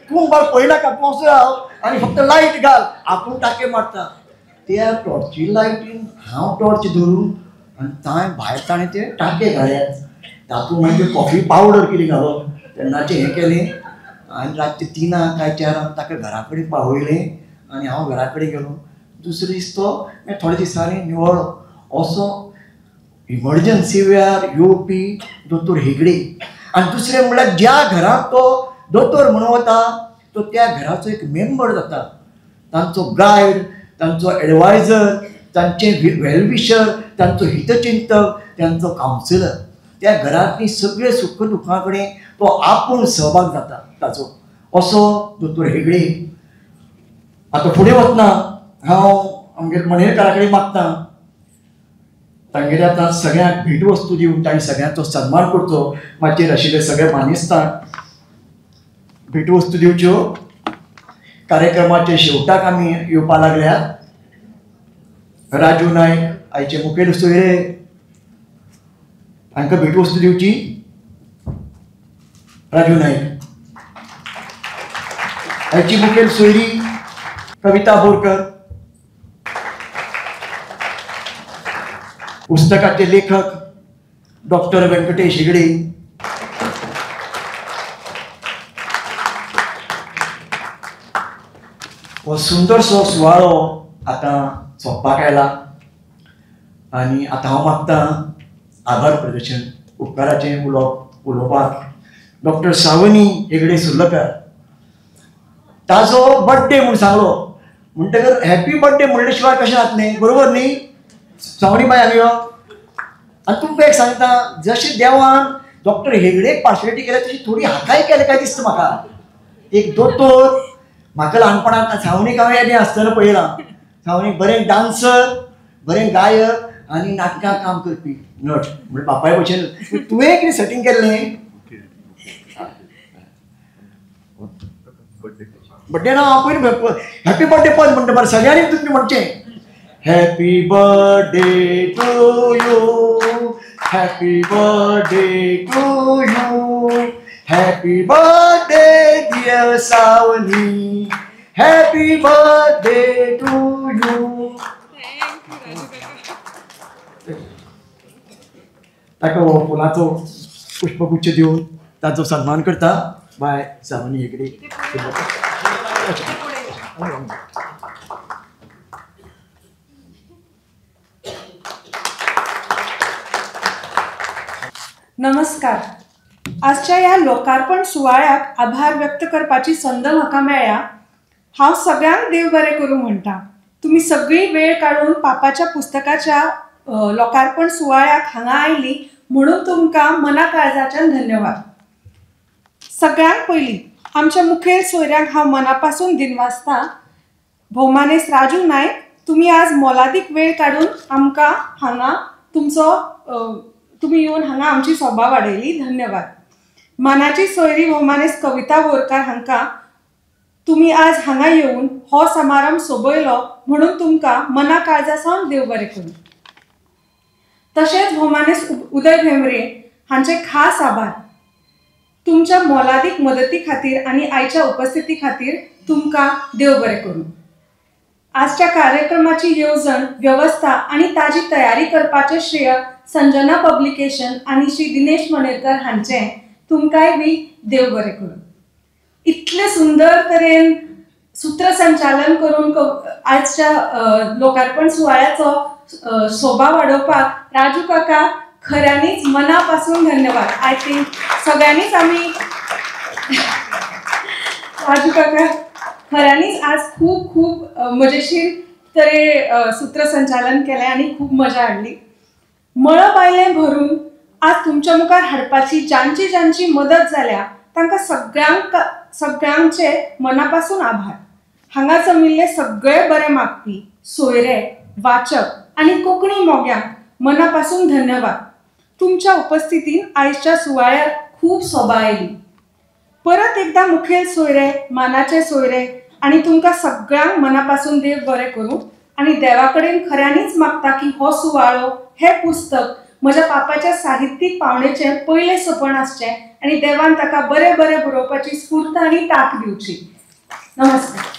तूं बाबा पळयनाका, तूं असो राव आनी फक्त लायट घाल. आपूण टाके मारता. त्या टॉर्ची लायटीन हांव टॉर्च धरून आनी थंय भायर ताणें ते टाके घाल्यात. तातूंत मागीर कॉफी पावडर कितें घालप तेन्नाचें हें केलें आनी रातचे 3 काय 4 ताका घरा कडेन पावयलें आनी हांव घरा कडेन गेलो. दुसरे दीस तो थोड्या दिसांनी निवळ्ळो. असो इमर्जन्सी वेळार येवपी दोतोर हेगडे. आनी दुसरें म्हणल्यार ज्या घरांत तो दोतोर म्हणून वता तो त्या घराचो एक मेंबर जाता. तांचो गायड, तांचो एडवायजर, तांचे वेलविशर, तांचो हितचिंतक, तांचो कावन्सिलर. त्या घरांतली सगळे सुख दुखां कडेन तो आपूण सहभाग जाता ताचो. असो दोतोर हेगडे. आतां फुडें वतना हांव आमगे मणेरकारा कडेन मागतां तांगेले आतां सगळ्यांक भेटवस्तू दिवन तांणी सगळ्यांचो सन्मान करचो. माचयेर आशिल्ले सगळे मानेस्तांक भेटवस्तू दिवच्यो. कार्यक्रमाचे शेवटाक आमी येवपा लागल्यात. राजू नायक आयचे मुखेल सोयरे हांकां भेटवस्तू दिवची. राजू नायक. आयची मुखेल सोयरी कविता बोरकर. पुस्तकाचे लेखक डॉक्टर व्यंकटेश हेगडे. हो सुंदरसो सुवाळो आतां सोंपपाक आयला आनी आतां हांव मागतां आभार प्रदर्शन उपकाराचें उलोवपाक डॉक्टर सावनी हेगडे सुर्लकार. ताजो बर्थडे म्हूण सांगलो म्हणटकर हॅपी बर्थडे म्हणले शिवाय कशें जातलें, बरोबर न्ही. सावनी बाय हांगा यो. आनी तुमकां एक सांगता, जशें देवान डॉक्टर हेगडेक पार्शलिटी केल्या तशी थोडी हाकाय केल्या काय दिसता म्हाका. एक दोतोर म्हाका ल्हानपणांत सावनीक हांवें येदें आसतना पळयलां. सावनीक बरें डान्सर, बरें गायक आनी नाटकां काम करपी नट. म्हणजे बापाय भशेन तुवें कितें सेटींग केल्लें बड्डे ना हांव पयलीं हॅपी बर्थडे पद म्हणटा बरें सगळ्यांनी तुमी म्हणचें. Happy birthday to you, happy birthday to you, happy birthday dear Savani, happy birthday to you. ताका हो फुलाचो पुष्पगुच्छ दिवन ताचो सन्मान करता बाय सावनी हेगडे. नमस्कार. आजच्या ह्या लोकार्पण सुवाळ्याक आभार व्यक्त करपाची संद म्हाका मेळ्ळ्या। हांव सगळ्यांक देव बरें करूं म्हणटा। तुम्ही सगळी वेळ काढून पापाच्या पुस्तकाच्या लोकार्पण सुवाळ्याक हांगा आयली म्हणून तुमकां मना काळजाच्यान धन्यवाद। सगळ्यांत पयलीं आमच्या मुखेल सोयऱ्यांक हांव मनापासून दिनवासता। भौमानेस राजू नायक, तुम्ही आज मोलादीक वेळ काढून आमकां हांगा तुम्ही येवन हांगा आमची सभा वाडयली, धन्यवाद। मानाची सोयरी भौमानेस कविता बोरकार हांकां तुम्ही आज हांगा येवन हो समारंभ सोबयलो म्हणून तुमकां मना काळजासावन देव बरें करूं। तशेंच भौमानेस उदय भेंब्रे हांचे खास आभार। तुमच्या मोलादीक मदती खातीर आनी आयच्या उपस्थिती खातीर तुमकां देव बरें करूं। आजच्या कार्यक्रमाची येवजण, व्यवस्था आणि ताजी तयारी करपाचे श्रेय संजना पब्लिकेशन आणि श्री दिनेश मणेरकर हांचे। तुमकांय बी देव बरें करूं। इतले सुंदर तरेन सूत्रसंचालन करून आजच्या लोकार्पण सुवाळ्याचो शोभा वाडोवपाक राजू काका खऱ्यांनीच मनापासून धन्यवाद। आय थिंक सगळ्यांनीच आम्ही राजू काका खऱ्यांनीच आज खूप खूप मजेशीर तरे सूत्रसंचालन केलें आणि खूप मजा हाडली। मळब आयलें भरून आज तुमच्या मुखार हाडपाची ज्यांची मदत जाल्या तांकां सगळ्यांचे मनापासून आभार। हांगा जमिल्ले सगळे बरे मागपी सोयरे, वाचक आणि कोंकणी मोग्यांक मनापासून धन्यवाद। तुमच्या उपस्थितीन आयच्या सुवाळ्यात खूप सोबा आयली। परत एकदा मुखेल सोयरे, मानाचे सोयरे आणि तुमकां सगळ्यांक मनापासून देव बरें करूं आणि देवा कडेन खऱ्यांनीच मागता की हो सुवाळो, हे पुस्तक म्हज्या पापाच्या साहित्यीक पावणेचें पयलें सोपण आसचें आणि देवान ताका बरें बरें बरोवपाची स्फूर्त आनी तांक दिवची। नमस्कार।